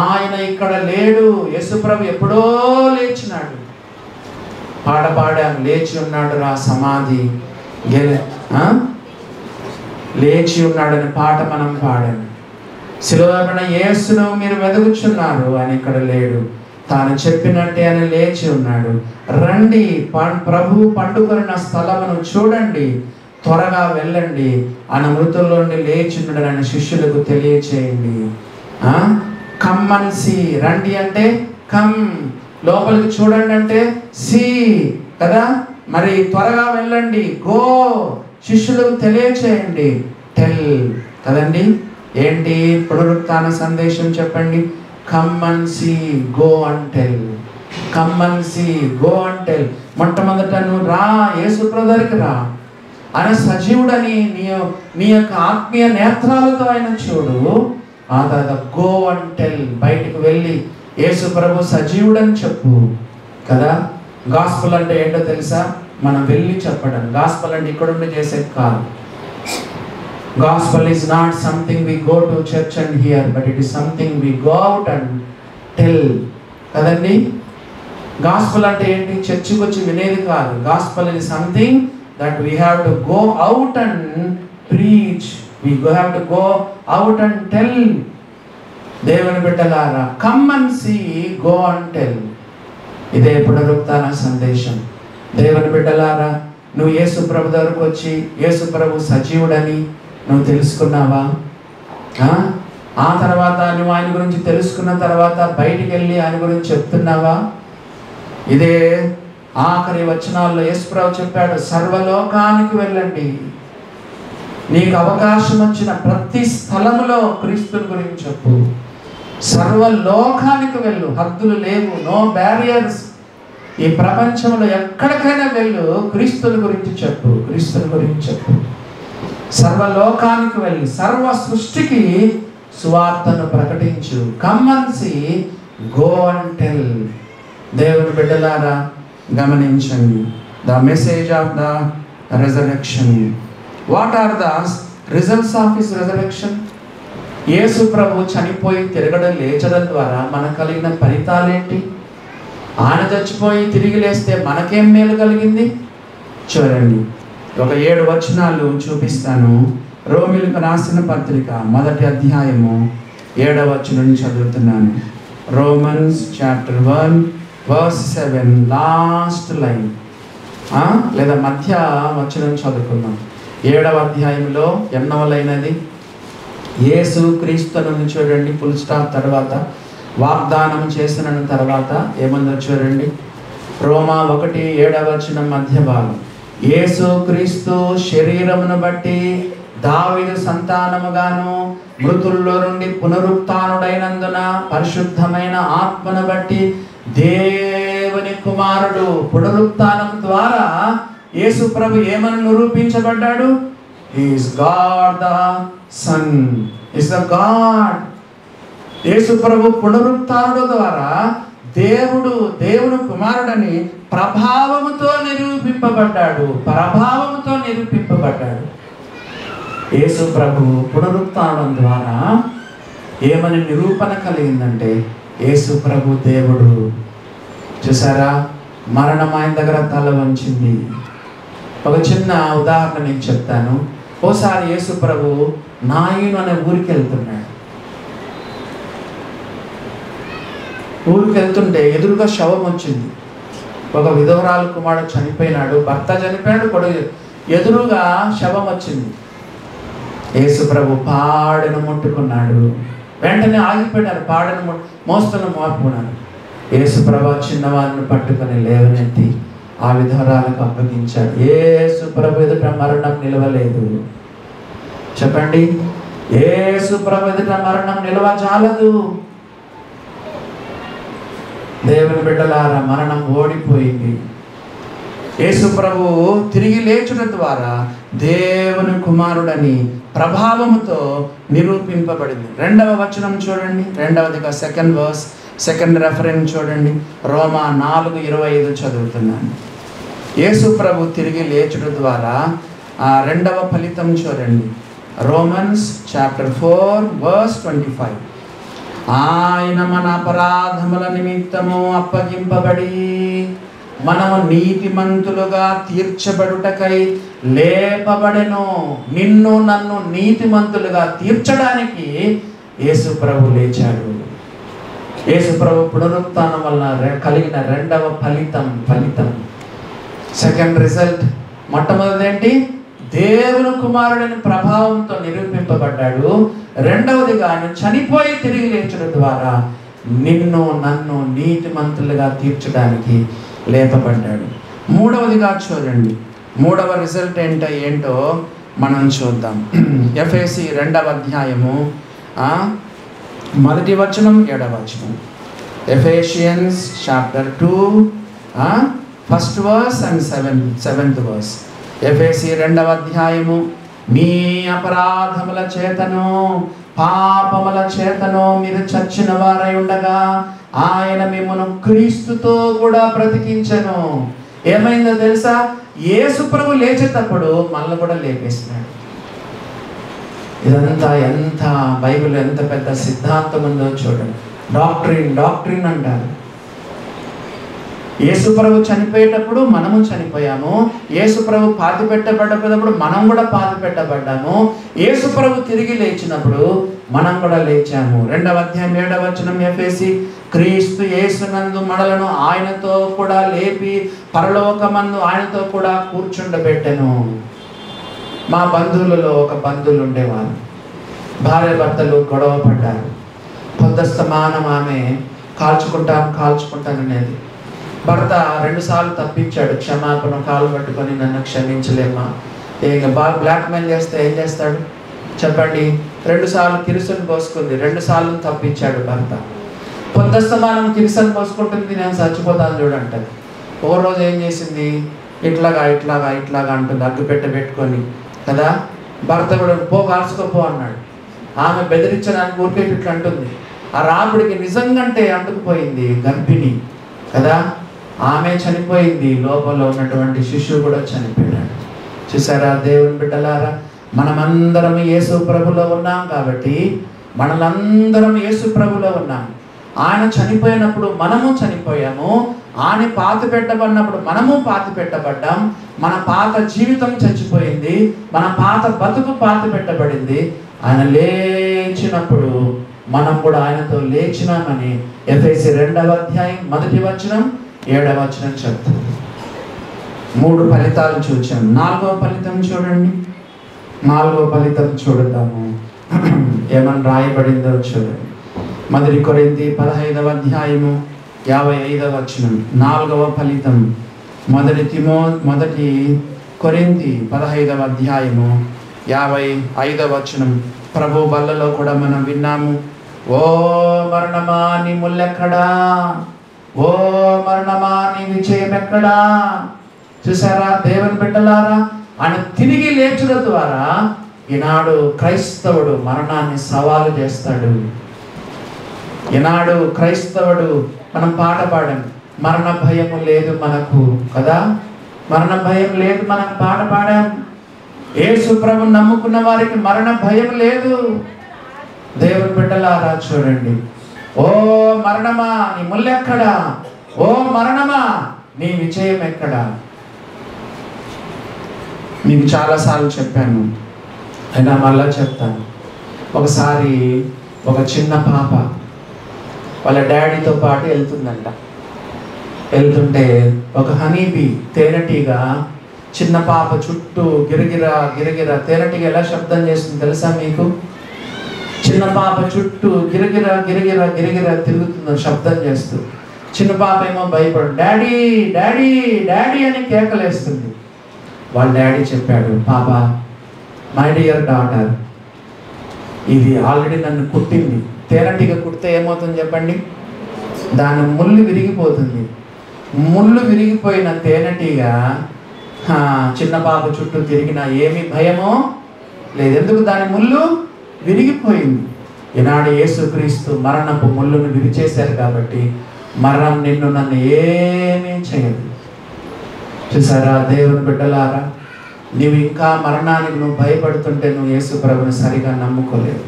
ఆయన ఇక్కడ లేడు. యేసుప్రభు ఎప్పుడో లేచినాడు. పాట పాడాం, లేచి ఉన్నాడు రా సమాధి లేచి ఉన్నాడని పాట మనం పాడాము. సిలువ వేయబడిన యేసును మీరు వెతుకుచున్నారు, ఆయన ఇక్కడ లేడు. తాను చెప్పినట్టే ఆయన లేచి ఉన్నాడు. రండి, ప్రభు పండుకొనిన స్థలమును చూడండి, త్వరగా వెళ్ళండి, ఆయన మృతుల్లో నుండి లేచి ఉన్నాడని ఆయన శిష్యులకు తెలియచేయండి. కమ్ అండ్ సీ, రండి అంటే కమ్, లోపలికి చూడండి అంటే సీ కదా. మరి త్వరగా వెళ్ళండి, గో, శిష్యులకు తెలియచేయండి, టెల్ కదండి. ఏంటి పునరుత్థాన సందేశం చెప్పండి? Come and see, go and tell. Come and see, go and tell. మొట్టమొదట నువ్వు రా, యేసుప్రభు దగ్గరికి రా. ఆయన సజీవుడని నీ యొక్క ఆత్మీయ నేత్రాలతో ఆయన చూడు. ఆ తర్వాత గో అండ్ టెల్, బయటకు వెళ్ళి యేసుప్రభు సజీవుడని చెప్పు కదా. గాస్పల్ అంటే ఏంటో తెలుసా? మనం వెళ్ళి చెప్పడం. గాస్పల్ అంటే ఇక్కడ ఉండి చేసేది కాదు. Gospel is not something we go to church and hear, but it is something we go out and tell. కదండి. గాస్పల్ అంటే ఏంటి? చర్చికి వచ్చి వినేది కాదు. Gospel is something that we have to go out and preach. We have to go out and tell. దేవుని బిడ్డలారా, come and see, go and tell. ఇదే పునరుత్థాన సందేశం. దేవుని బిడ్డలారా, నువ్వు యేసు ప్రభు దగ్గరకు వచ్చి యేసు ప్రభు సజీవుడని నువ్వు తెలుసుకున్నావా? ఆ తర్వాత నువ్వు ఆయన గురించి తెలుసుకున్న తర్వాత బయటికి వెళ్ళి ఆయన గురించి చెప్తున్నావా? ఇదే ఆఖరి వచనాల్లో యేసుప్రభు చెప్పాడు, సర్వలోకానికి వెళ్ళండి. నీకు అవకాశం వచ్చిన ప్రతి స్థలములో క్రీస్తుని గురించి చెప్పు. సర్వలోకానికి వెళ్ళు, హద్దులు లేవు, నో బ్యారియర్స్. ఈ ప్రపంచంలో ఎక్కడికైనా వెళ్ళు, క్రీస్తుని గురించి చెప్పు, క్రీస్తుని గురించి చెప్పు. సర్వలోకానికి వెళ్ళి సర్వ సృష్టికి సువార్తను ప్రకటించు. Come and see, go and tell. దేవుని బిడ్డలారా గమనించండి, the message of the resurrection. What are the results of his resurrection? Yesu ప్రభు చనిపోయి తిరగడం, లేచడం ద్వారా మనకు కలిగిన ఫలితాలేంటి? ఆయన చచ్చిపోయి తిరిగి లేస్తే మనకేం మేలు కలిగింది? చూడండి, ఒక 7 వచనాలు చూపిస్తాను. రోమీయులకు రాసిన పత్రిక 1వ అధ్యాయము 7వ వచనం నుంచి చదువుతున్నాను. Romans chapter 1 verse 7, last line లేదా మధ్య వచనం చదువుకుందాం. 7వ అధ్యాయంలో 8వ లైన్ అది. యేసు క్రీస్తును చూడండి, ఫుల్ స్టాప్ తర్వాత వాగ్దానం చేసిన తర్వాత ఏమందో చూడండి. రోమా 1:7 వచనం మధ్య భాగం. యేసు క్రీస్తు శరీరమును బట్టి దావీదు సంతానముగాను మృతుల్లో నుండి పునరుత్థానుడైనందున పరిశుద్ధమైన ఆత్మను బట్టి దేవుని కుమారుడు. పునరుత్థానం ద్వారా యేసు ప్రభు ఏమని నిరూపించబడ్డాడు? He is God the son, is the God. Yesu ప్రభు పునరుత్థానుడు ద్వారా దేవుని కుమారుడని ప్రభావముతో నిరూపింపబడ్డాడు, ప్రభావముతో నిరూపింపబడ్డాడు. యేసు ప్రభు పునరుత్థానం ద్వారా ఏమని నిరూపణ కలిగిందంటే యేసు ప్రభు దేవుడు. చూసారా, మరణం ఆయన దగ్గర తల వంచింది. ఒక చిన్న ఉదాహరణ నేను చెప్తాను. ఓసారి యేసు ప్రభు నాయిను అనే ఊరికి వెళ్తున్నాడు. ఊరికి వెళ్తుంటే ఎదురుగా శవం వచ్చింది. ఒక విధవరాలు కుమారుడు చనిపోయినాడు, భర్త చనిపోయాడు, కొడుకు ఎదురుగా శవం వచ్చింది. యేసు ప్రభు పాడెను ముట్టుకున్నాడు. వెంటనే ఆగిపోయినారు. పాడెను మోస్తున్న మోపుకున్నారు. యేసు ప్రభు చిన్నవారిని పట్టుకొని లేవనెత్తి ఆ విధవరాలకు అప్పగించాడు. యేసు ప్రభు ఎదుట మరణం నిలవలేదు. చెప్పండి, యేసు ప్రభు ఎదుట మరణం నిలవజాలదు. దేవుని బిడ్డలారా, మరణం ఓడిపోయింది. యేసు ప్రభు తిరిగి లేచుట ద్వారా దేవుని కుమారుడని ప్రభావముతో నిరూపింపబడింది. 2వ వచనం చూడండి, 2వదిగా సెకండ్ వర్స్, సెకండ్ రెఫరెన్స్ చూడండి. రోమా 4:25 చదువుతున్నాను. యేసు ప్రభు తిరిగి లేచుట ద్వారా 2వ ఫలితం చూడండి. Romans chapter 4:25. ఆయన మన అపరాధముల నిమిత్తము అప్పగింపబడి మనము నీతిమంతులుగా తీర్చబడుటకై లేపబడెను. నిన్ను నన్ను నీతిమంతులుగా తీర్చడానికి యేసు ప్రభు లేచాడు. యేసు ప్రభు పునరుత్థానం వలన కలిగిన 2వ ఫలితం సెకండ్ రిజల్ట్. మొట్టమొదటి ఏంటి? దేవుని కుమారుడని ప్రభావంతో నిరూపింపబడ్డాడు. 2వదిగా ఆయన చనిపోయి తిరిగి లేచడం ద్వారా నిన్ను నన్ను నీతిమంతులుగా తీర్చడానికి లేపబడ్డాడు. 3వదిగా చూడండి, 3వ రిజల్ట్ ఏంటో మనం చూద్దాం. ఎఫెసీ 2వ అధ్యాయము 1వ వచనం 7వ వచనం. Ephesians chapter 2 1st verse and 7th verse. ఎఫెసీ 2వ అధ్యాయము. మీ అపరాధముల చేతను పాపముల చేతను మీరు చచ్చిన వారై ఉండగా ఆయన మిమ్మల్ని క్రీస్తుతో కూడా బ్రతికించెను. ఏమైందో తెలుసా? యేసు ప్రభు లేచేటప్పుడు మనల్ని కూడా లేపేసినాడు. ఇదంతా ఎంత బైబిల్ ఎంత పెద్ద సిద్ధాంతం ఉందో చూడండి. డాక్ట్రిన్ అంటారు. యేసు ప్రభు చనిపోయేటప్పుడు మనము చనిపోయాము. యేసు ప్రభు పాతి పెట్టబడ్డప్పుడు మనం కూడా పాతి పెట్టబడ్డాము. యేసు ప్రభు తిరిగి లేచినప్పుడు మనం కూడా లేచాము. 2వ అధ్యాయం 7వ వచనం. ఎఫెసీ క్రీస్తు యేసునందు మనలను ఆయనతో కూడా లేపి పరలోకమందు ఆయనతో కూడా కూర్చుండబెట్టెను. మా బంధువులలో ఒక బంధువులు ఉండేవారు. భార్య భర్తలు గొడవ పడ్డారు. పొద్దస్తమానం ఆమె కాల్చుకుంటాననేది. భర్త 2 సార్లు తప్పించాడు. క్షమాపణ కాలు పట్టుకొని నన్ను క్షమించలేమా. ఇక బాగా బ్లాక్మెయిల్ చేస్తే ఏం చేస్తాడు చెప్పండి? 2 సార్లు కిరుసను పోసుకుంది, 2 సార్లు తప్పించాడు భర్త. పొద్దస్తమానం కిరుసను పోసుకుంటుంది, నేను చచ్చిపోతాను చూడంటది. ఓ రోజు ఏం చేసింది? ఇట్లాగా అంటుంది, అగ్గు పెట్టుకొని కదా. భర్త కూడా కాల్చుకోపో అన్నాడు. ఆమె బెదిరించడానికి ఊరికే ఇట్లా అంటుంది. ఆ రాముడికి నిజంగాంటే అంటుకుపోయింది, గర్భిణి కదా. ఆమె చనిపోయింది, లోపల ఉన్నటువంటి శిశువు కూడా చనిపోయాడు. చూసారా దేవుని బిడ్డలారా, మనమందరం యేసు ప్రభులో ఉన్నాం కాబట్టి మనలందరం యేసు ప్రభులో ఉన్నాం. ఆయన చనిపోయినప్పుడు మనము చనిపోయాము. ఆయన పాతి పెట్టబడినప్పుడు మనము పాతి పెట్టబడ్డాం. మన పాత జీవితం చచ్చిపోయింది, మన పాత బతుకు పాతి పెట్టబడింది. ఆయన లేచినప్పుడు మనం కూడా ఆయనతో లేచినామని ఎఫెసీ 2వ అధ్యాయం 1వ వచనం 7వ వచనం చెప్తుంది. 3 ఫలితాలు చూచాం. 4వ ఫలితం చూడండి. 4వ ఫలితం చూడతాము. ఏమని రాయబడిందో చూడండి. 1 కొరింథీ 15వ అధ్యాయము 55వ వచనం. 4వ ఫలితం 1 కొరింథీ 15వ అధ్యాయము 55వ వచనం. ప్రభు బల్లలో కూడా మనం విన్నాము. ఓ మరణమా నీ ముల్లెక్కడా, ఓ మరణమా నీ విజయం ఎక్కడా. చూసారా దేవుని బిడ్డలారా, ఆయన తిరిగి లేచుట ద్వారా ఈనాడు క్రైస్తవుడు మరణాన్ని సవాలు చేస్తాడు. ఈనాడు క్రైస్తవుడు మనం పాట పాడాం, మరణ భయము లేదు మనకు కదా. మరణ భయం లేదు, మనం పాట పాడాం. యేసు ప్రభువుని నమ్ముకున్న వారికి మరణ భయం లేదు. దేవుని బిడ్డలారా చూడండి. ఓ మరణమా నీ ముల్లెక్కడా, ఓ మరణమా నీ విజయం ఎక్కడా. మీకు చాలాసార్లు చెప్పాను, అయినా మళ్ళా చెప్తాను. ఒకసారి ఒక చిన్న పాప వాళ్ళ డాడీతో పాటు వెళ్తుందంట. వెళ్తుంటే ఒక హనీబీ తేనెటీగ చిన్న పాప చుట్టూ గిరగిరా గిరగిరా, తేనెటీగ ఎలా శబ్దం చేస్తుంది తెలుసా మీకు? చిన్న పాప చుట్టూ గిరగిరా గిరగిరా గిరగిరా తిరుగుతుంది శబ్దం చేస్తూ. చిన్న పాప ఏమో భయపడు డాడీ డాడీ డాడీ అని కేకలేస్తుంది. వాళ్ళ డాడీ చెప్పాడు, పాప మై డియర్ డాటర్, ఇది ఆల్రెడీ నన్ను కుట్టింది. తేనెటీగ కుడితే ఏమవుతుంది చెప్పండి? దాని ముళ్ళు విరిగిపోతుంది. ముళ్ళు విరిగిపోయిన తేనెటీగ చిన్న పాప చుట్టూ తిరిగినా ఏమీ భయమో లేదు. ఎందుకు? దాని ముళ్ళు విరిగిపోయింది. ఈనాడు యేసుక్రీస్తు మరణపు ముళ్ళును విరిచేశారు కాబట్టి మరణం నిన్ను నన్ను ఏమీ చేయదు. చూసారా దేవుని బిడ్డలారా, నీవు ఇంకా మరణానికి నువ్వు భయపడుతుంటే నువ్వు యేసు ప్రభుని సరిగా నమ్ముకోలేదు.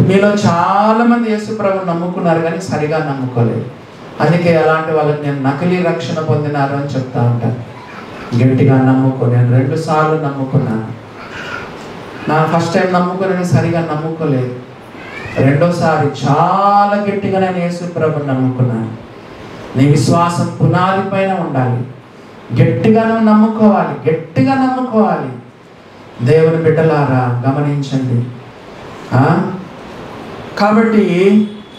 మీలో చాలామంది యేసు ప్రభుని నమ్ముకున్నారు కానీ సరిగా నమ్ముకోలేదు. అందుకే అలాంటి వాళ్ళకి నేను నకిలీ రక్షణ పొందినారు అని చెప్తా ఉంటాను. గట్టిగా నమ్ముకో. నేను 2 సార్లు నమ్ముకున్నాను. నా ఫస్ట్ టైం నమ్ముకుని సరిగా నమ్ముకోలేదు. రెండోసారి చాలా గట్టిగా నేను యేసు ప్రభుని నమ్ముకున్నాను. నీ విశ్వాసం పునాది పైన ఉండాలి. గట్టిగా నువ్వు నమ్ముకోవాలి, గట్టిగా నమ్ముకోవాలి. దేవుని బిడ్డలారా గమనించండి. కాబట్టి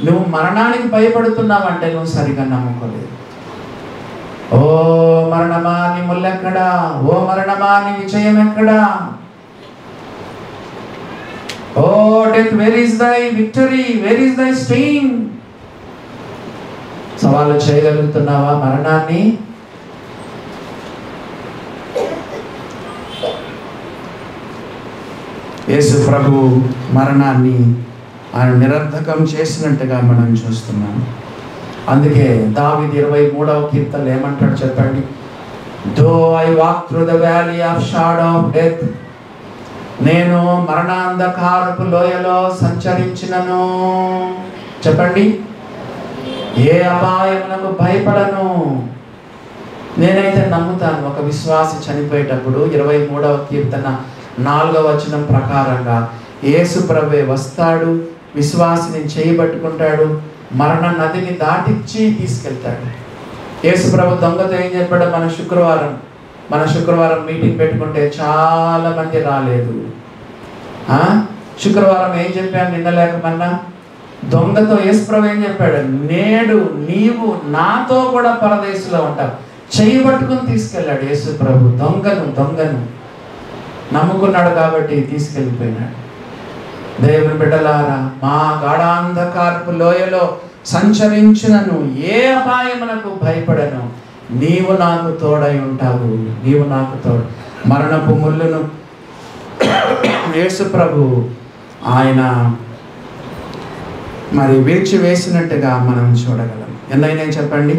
నువ్వు మరణానికి భయపడుతున్నావంటే నువ్వు సరిగా నమ్ముకోలేదు. ఓ మరణమా నీ ముల్లెక్కడా? ఓ మరణమా నీ విజయం ఎక్కడా? ఓ డెత్ వేర్ ఈస్ దై విక్టరీ, వేర్ ఈస్ దై స్టింగ్? సవాలు చేయగలుగుతున్నావా మరణాన్ని? యేసు ప్రభు మరణాన్ని ఆయన నిరర్ధకం చేసినట్టుగా మనం చూస్తున్నాం. అందుకే దావీదు 23వ కీర్తనలో ఏమంటాడు చెప్పండి? Though I walk through the valley of shadow of death, నేను మరణాంధకారపు లోయలో సంచరించినను. చెప్పండి, ఏ అపాయమునకు భయపడను. నేనైతే నమ్ముతాను ఒక విశ్వాసి చనిపోయేటప్పుడు 23వ కీర్తన 4వ వచనం ప్రకారంగా యేసు ప్రభువే వస్తాడు, విశ్వాసిని చేయబట్టుకుంటాడు, మరణ నదిని దాటించి తీసుకెళ్తాడు. యేసు ప్రభు దొంగతో ఏం చెప్పాడు? మన శుక్రవారం మీటింగ్ పెట్టుకుంటే చాలా మంది రాలేదు. శుక్రవారం ఏం చెప్పాను? నిన్న లేకమన్నా దొంగతో యేసు ప్రభు ఏం చెప్పాడు? నేడు నీవు నాతో కూడా పరదేశంలో ఉంటావు. చేయబట్టుకుని తీసుకెళ్ళాడు యేసు ప్రభు దొంగను నమ్ముకున్నాడు కాబట్టి తీసుకెళ్ళిపోయినాడు. దేవుని బిడ్డలారా, మా గాఢాంధకారపు లోయలో సంచరించినను ఏ అపాయమునకు భయపడను, నీవు నాకు తోడై ఉంటావు, నీవు నాకు తోడు. మరణపు ముళ్ళును యేసు ప్రభు ఆయన మరి విరిచి వేసినట్టుగా మనం చూడగలం. ఎన్నైనా చెప్పండి?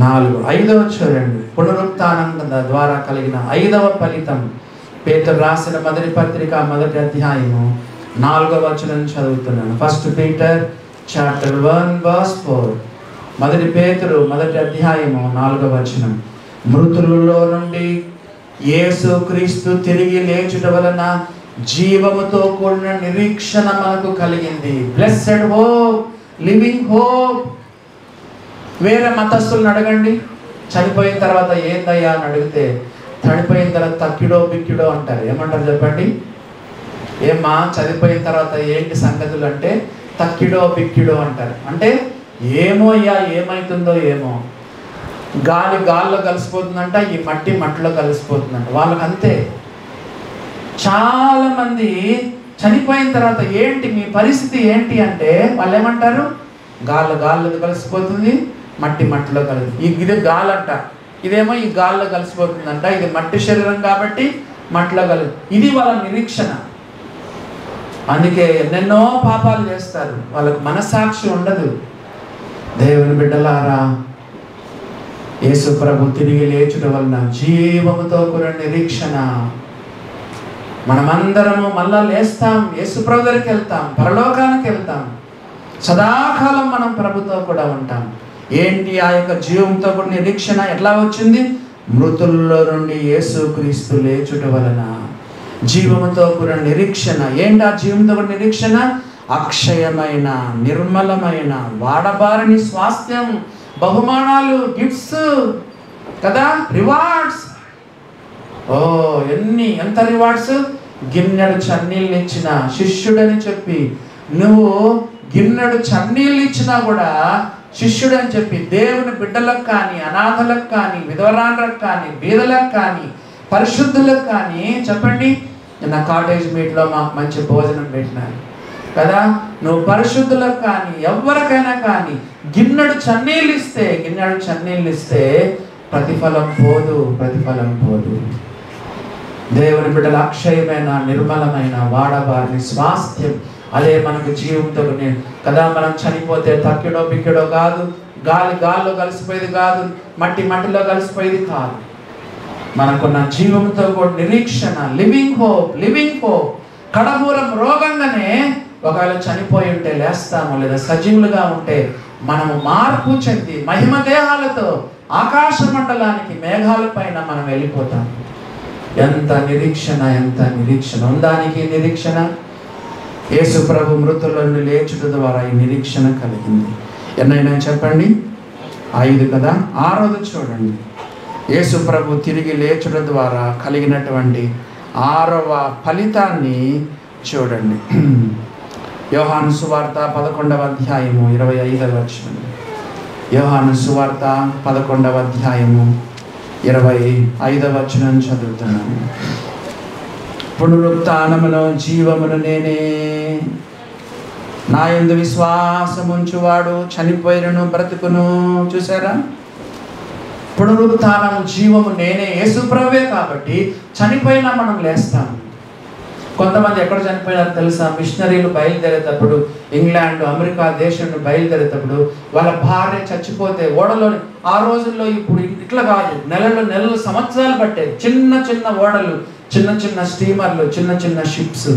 4. 5వ చూడండి. పునరుత్థానం ద్వారా కలిగిన 5వ ఫలితం. పేతురు రాసిన మొదటి పత్రిక 1వ అధ్యాయము 4వ వచనం చదువుతున్నాను. 1 Peter chapter 1 verse 4. మొదటి పేతురు 1వ అధ్యాయము 4వ వచనం. మృతులలో నుండి యేసు క్రీస్తు తిరిగి లేచుట వలన జీవముతో కూడిన నిరీక్షణ మనకు కలిగింది. Blessed hope, living hope. వేరే మతస్థులను అడగండి, చనిపోయిన తర్వాత ఏందయ్యా అని అడిగితే చనిపోయిన తర్వాత తక్కిడో బిక్కిడో అంటారు. ఏమంటారు చెప్పండి? ఏమ్మా చనిపోయిన తర్వాత ఏంటి సంగతులు అంటే తక్కిడో బిక్కిడో అంటారు. అంటే ఏమో అయ్యా, ఏమవుతుందో ఏమో. గాల్లో కలిసిపోతుందంట, ఈ మట్టిలో కలిసిపోతుందంట. వాళ్ళకి అంతే. చాలామంది చనిపోయిన తర్వాత ఏంటి మీ పరిస్థితి ఏంటి అంటే వాళ్ళు ఏమంటారు? గాల్లో కలిసిపోతుంది, మట్టిలో కలిసి. ఇది గాలంట, ఇదేమో ఈ గాల్లో కలిసిపోతుందంట. ఇది మట్టి శరీరం కాబట్టి మట్టిలో కలిసి. ఇది వాళ్ళ నిరీక్షణ. అందుకే ఎన్నెన్నో పాపాలు చేస్తారు, వాళ్ళకు మనస్సాక్షి ఉండదు. దేవుని బిడ్డలారా, యేసు ప్రభు తిరిగి లేచుట వలన జీవముతో కూడిన నిరీక్షణ. మనమందరము మళ్ళా లేస్తాం, యేసు ప్రభు దగ్గరికి వెళ్తాం, పరలోకానికి వెళ్తాం. సదాకాలం మనం ప్రభుతో కూడా ఉంటాం. ఏంటి ఆ యొక్క జీవంతో కూడిన నిరీక్షణ ఎట్లా వచ్చింది? మృతుల్లో నుండి యేసు క్రీస్తు లేచుట వలన జీవముతో కూడిన నిరీక్షణ. ఏంటి ఆ జీవంతో కూడిన నిరీక్షణ? అక్షయమైన, నిర్మలమైన, వాడబారని స్వాస్థ్యం, బహుమానాలు, గిఫ్ట్స్ కదా, రివార్డ్స్. ఎంత రివార్డ్స్! గిన్నెడు చన్నీళ్ళు ఇచ్చిన శిష్యుడని చెప్పి, నువ్వు గిన్నెడు చన్నీళ్ళు ఇచ్చినా కూడా శిష్యుడని చెప్పి దేవుని బిడ్డలకు కానీ, అనాథలకు కానీ, విధవరాండ్రకు కానీ, బీదలకు కానీ, పరిశుద్ధులకు కానీ చెప్పండి, నా కాటేజ్ మీట్లో మాకు మంచి భోజనం పెట్టినారు కదా. నువ్వు పరిశుద్ధులకు కానీ ఎవరికైనా కానీ గిన్నెడు చన్నీళ్ళు ఇస్తే ప్రతిఫలం పోదు. దేవుని బిడ్డల అక్షయమైన, నిర్మలమైన, వాడబారిని స్వాస్థ్యం, అదే మనకు జీవంతో కదా. మనం చనిపోతే తక్కిడో బిక్కిడో కాదు, గాల్లో కలిసిపోయేది కాదు, మట్టిలో కలిసిపోయేది కాదు. మనకున్న జీవంతో కూడా నిరీక్షణ, లివింగ్ హోప్. కడపూరం రోగంగానే ఒకవేళ చనిపోయి ఉంటే లేస్తాము, లేదా సజీవులుగా ఉంటే మనము మార్పు చెంది మహిమ దేహాలతో ఆకాశ మండలానికి, మేఘాల పైన మనం వెళ్ళిపోతాం. ఎంత నిరీక్షణ ఉందానికి నిరీక్షణ. యేసు ప్రభు మృతుల నుండి లేచుట ద్వారా ఈ నిరీక్షణ కలిగింది. ఎన్నైనా చెప్పండి? 5 కదా. 6ది చూడండి. యేసు ప్రభు తిరిగి లేచుట ద్వారా కలిగినటువంటి 6వ ఫలితాన్ని చూడండి. యోహాను సువార్త 11వ అధ్యాయము 25వ వచనం. యోహాను సువార్త 11వ అధ్యాయము 25వ వచనం చదువుతున్నాను. పునరుత్థానమును జీవమును నేనే, నా యందు విశ్వాసముంచువాడు చనిపోయినను బ్రతుకును. చూసారా? పునరుత్థానము, జీవము నేనే. యేసు ప్రభువే కాబట్టి చనిపోయినా మనం లేస్తాము. కొంతమంది ఎక్కడ చనిపోయినారు తెలుసా? మిషనరీలు బయలుదేరేటప్పుడు, ఇంగ్లాండ్, అమెరికా దేశం బయలుదేరేటప్పుడు వాళ్ళ భార్య చచ్చిపోతే ఓడలోని, ఆ రోజుల్లో ఇప్పుడు ఇట్లా కాదు, నెలలు సంవత్సరాలు పట్టేది. చిన్న ఓడలు, చిన్న స్టీమర్లు, చిన్న షిప్స్,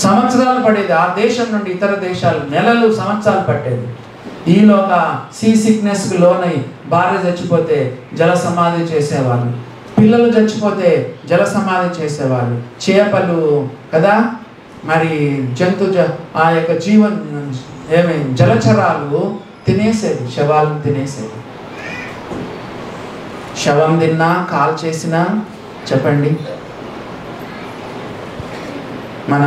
సంవత్సరాలు పడేది. ఆ దేశం నుండి ఇతర దేశాలు నెలలు సంవత్సరాలు పట్టేది. ఈలోగా సీ సిక్నెస్కి లోనై భార్య చచ్చిపోతే జల సమాధి చేసేవాళ్ళు, పిల్లలు చచ్చిపోతే జల సమాధి చేసేవాళ్ళు. చేపలు కదా, మరి ఆ యొక్క జలచరాలు తినేసేది, శవాలను తినేసేది. శవం తిన్నా, కాల్ చేసినా చెప్పండి. మన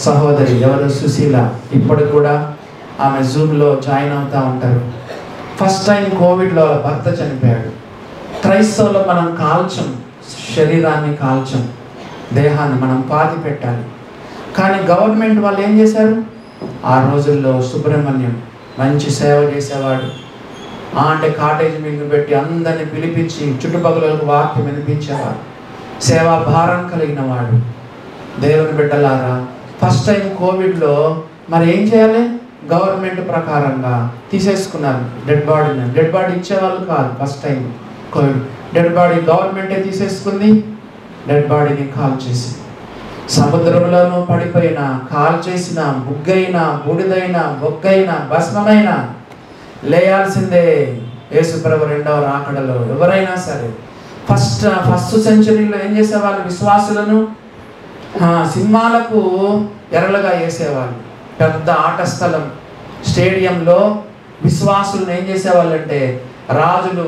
సహోదరి ఎవరు, సుశీల, ఇప్పటికి కూడా ఆమె జూమ్లో జాయిన్ అవుతూ ఉంటారు. ఫస్ట్ టైం కోవిడ్లో భర్త చనిపోయాడు. క్రైస్తవులో మనం కాల్చం, శరీరాన్ని కాల్చం, దేహాన్ని మనం పాతి పెట్టాలి. కానీ గవర్నమెంట్ వాళ్ళు ఏం చేశారు? ఆ రోజుల్లో సుబ్రహ్మణ్యం మంచి సేవ చేసేవాడు. అంటే కాటేజ్ మీద పెట్టి అందరిని పిలిపించి చుట్టుపక్కలకు వాక్యం వినిపించేవాడు. సేవా భారం కలిగిన వాడు. దేవుని బిడ్డలారా, ఫస్ట్ టైం కోవిడ్లో మరి ఏం చేయాలి? గవర్నమెంట్ ప్రకారంగా తీసేసుకున్నారు డెడ్ బాడీ ఇచ్చేవాళ్ళు కాదు. First time Covid dead body గవర్నమెంటే తీసేసుకుంది. డెడ్ బాడీని కాల్ చేసి సముద్రంలోనూ పడిపోయిన, కాల్ చేసిన, బుగ్గైన, బూడిదైన, బొగ్గైన, భస్మమైన లేయాల్సిందే యేసుప్రభు రెండవ రాకడలో. ఎవరైనా సరే ఫస్ట్ సెంచరీలో ఏం చేసేవాళ్ళు? విశ్వాసులను సినిమాలకు ఎరలుగా వేసేవాళ్ళు. పెద్ద ఆట స్థలం, స్టేడియంలో విశ్వాసులను ఏం చేసేవాళ్ళంటే రాజులు,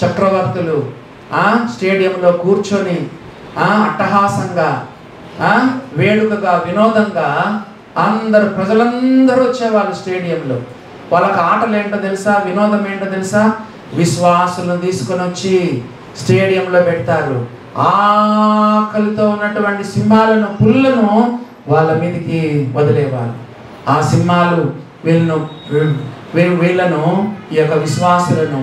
చక్రవర్తులు స్టేడియంలో కూర్చొని అట్టహాసంగా, వేడుకగా, వినోదంగా ప్రజలందరూ వచ్చేవాళ్ళు స్టేడియంలో. వాళ్ళకి ఆటలు ఏంటో తెలుసా? వినోదం ఏంటో తెలుసా? విశ్వాసులను తీసుకొని వచ్చి స్టేడియంలో పెడతారు. ఆకలితో ఉన్నటువంటి సింహాలను, పుల్లను వాళ్ళ మీదకి వదిలేవాళ్ళు. ఆ సింహాలు వీళ్ళను ఈ యొక్క విశ్వాసులను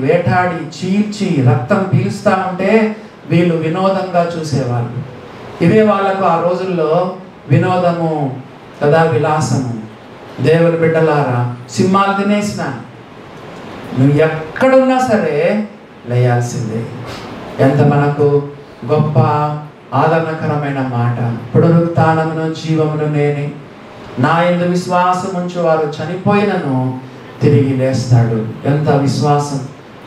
వేటాడి చీల్చి రక్తం పీలుస్తూ ఉంటే వీళ్ళు వినోదంగా చూసేవాళ్ళు. ఇదే వాళ్ళకు ఆ రోజుల్లో వినోదము కదా, విలాసము. దేవుని బిడ్డలారా, సింహాలు తినేసిన నువ్వు ఎక్కడున్నా సరే లేయాల్సిందే. ఎంత మనకు గొప్ప ఆదరణకరమైన మాట. పునరుత్థానమును జీవమును నేనే, నా యందు విశ్వాసం ఉంచు వారు చనిపోయినను తిరిగి లేస్తాడు. ఎంత విశ్వాసం!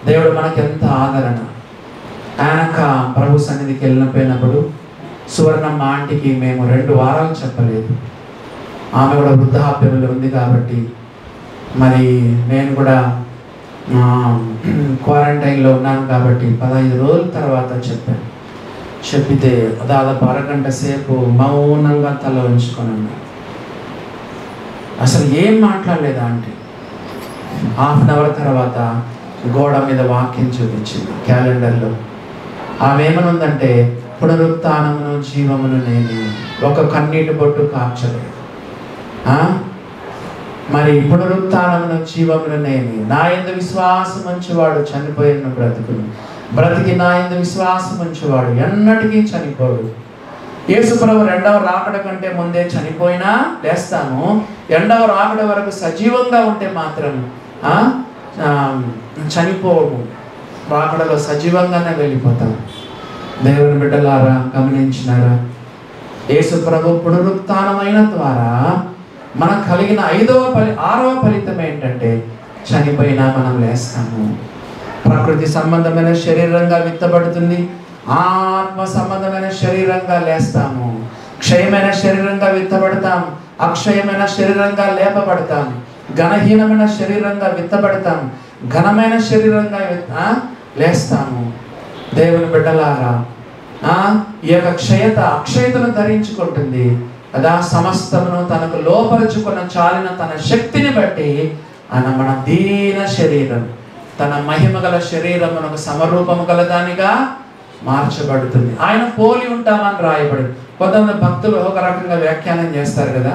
దేవుడు మనకి ఎంత ఆదరణ. ఆయనక ప్రభు సన్నిధికి వెళ్ళినప్పుడు సువర్ణమ్మ ఆంటీకి మేము 2 వారాలు చెప్పలేదు. ఆమె కూడా వృద్ధాప్యంలో ఉంది కాబట్టి మరి నేను కూడా క్వారంటైన్లో ఉన్నాను కాబట్టి 15 రోజుల తర్వాత చెప్పాను. చెప్పితే దాదాపు అరగంట సేపు మౌనంగా తల ఉంచుకొని ఉన్నాను. అసలు ఏం మాట్లాడలేదా అంటే హాఫ్ అన్ అవర్ తర్వాత గోడ మీద వాక్యం చూపించింది క్యాలెండర్లో. ఆమె ఏమనుందంటే పునరుత్థానమును జీవమును నేను, ఒక కన్నీటి బొట్టు కార్చలేదు. మరి పునరుత్థానమును జీవమును నేను, నా యందు విశ్వాసం ఉంచువాడు చనిపోయిన బ్రతుకును, బ్రతికి నా యందు విశ్వాసం ఉంచువాడు ఎన్నటికీ చనిపోడు. యేసుప్రభు రెండవ రాకడ కంటే ముందే చనిపోయినా లేస్తాము, రెండవ రాకడ వరకు సజీవంగా ఉంటే మాత్రం చనిపోము, రాకడలో సజీవంగానే వెళ్ళిపోతాం. దేవుని బిడ్డలారా గమనించినారా? యేసుప్రభు పునరుత్థానమైన ద్వారా మనకు కలిగిన 6వ ఫలితం ఏంటంటే చనిపోయినా మనం లేస్తాము. ప్రకృతి సంబంధమైన శరీరంగా విత్తబడుతుంది, ఆత్మ సంబంధమైన శరీరంగా లేస్తాము. క్షయమైన శరీరంగా విత్తబడతాం, అక్షయమైన శరీరంగా లేపబడతాం. ఘనహీనమైన శరీరంగా విత్తబడతాం, ఘనమైన శరీరంగా లేస్తాము. దేవుని బిడ్డలారా ఈ యొక్క అక్షయతను ధరించుకుంటుంది కదా. సమస్తమును తనకు లోపరుచుకున్న చాలిన తన శక్తిని బట్టి ఆయన మన దీన శరీరం తన మహిమ గల శరీరమునకు సమరూపము గలదానిగా మార్చబడుతుంది. ఆయన పోలి ఉంటామని రాయబడి. కొంతమంది భక్తులు ఒక రకంగా వ్యాఖ్యానం చేస్తారు కదా.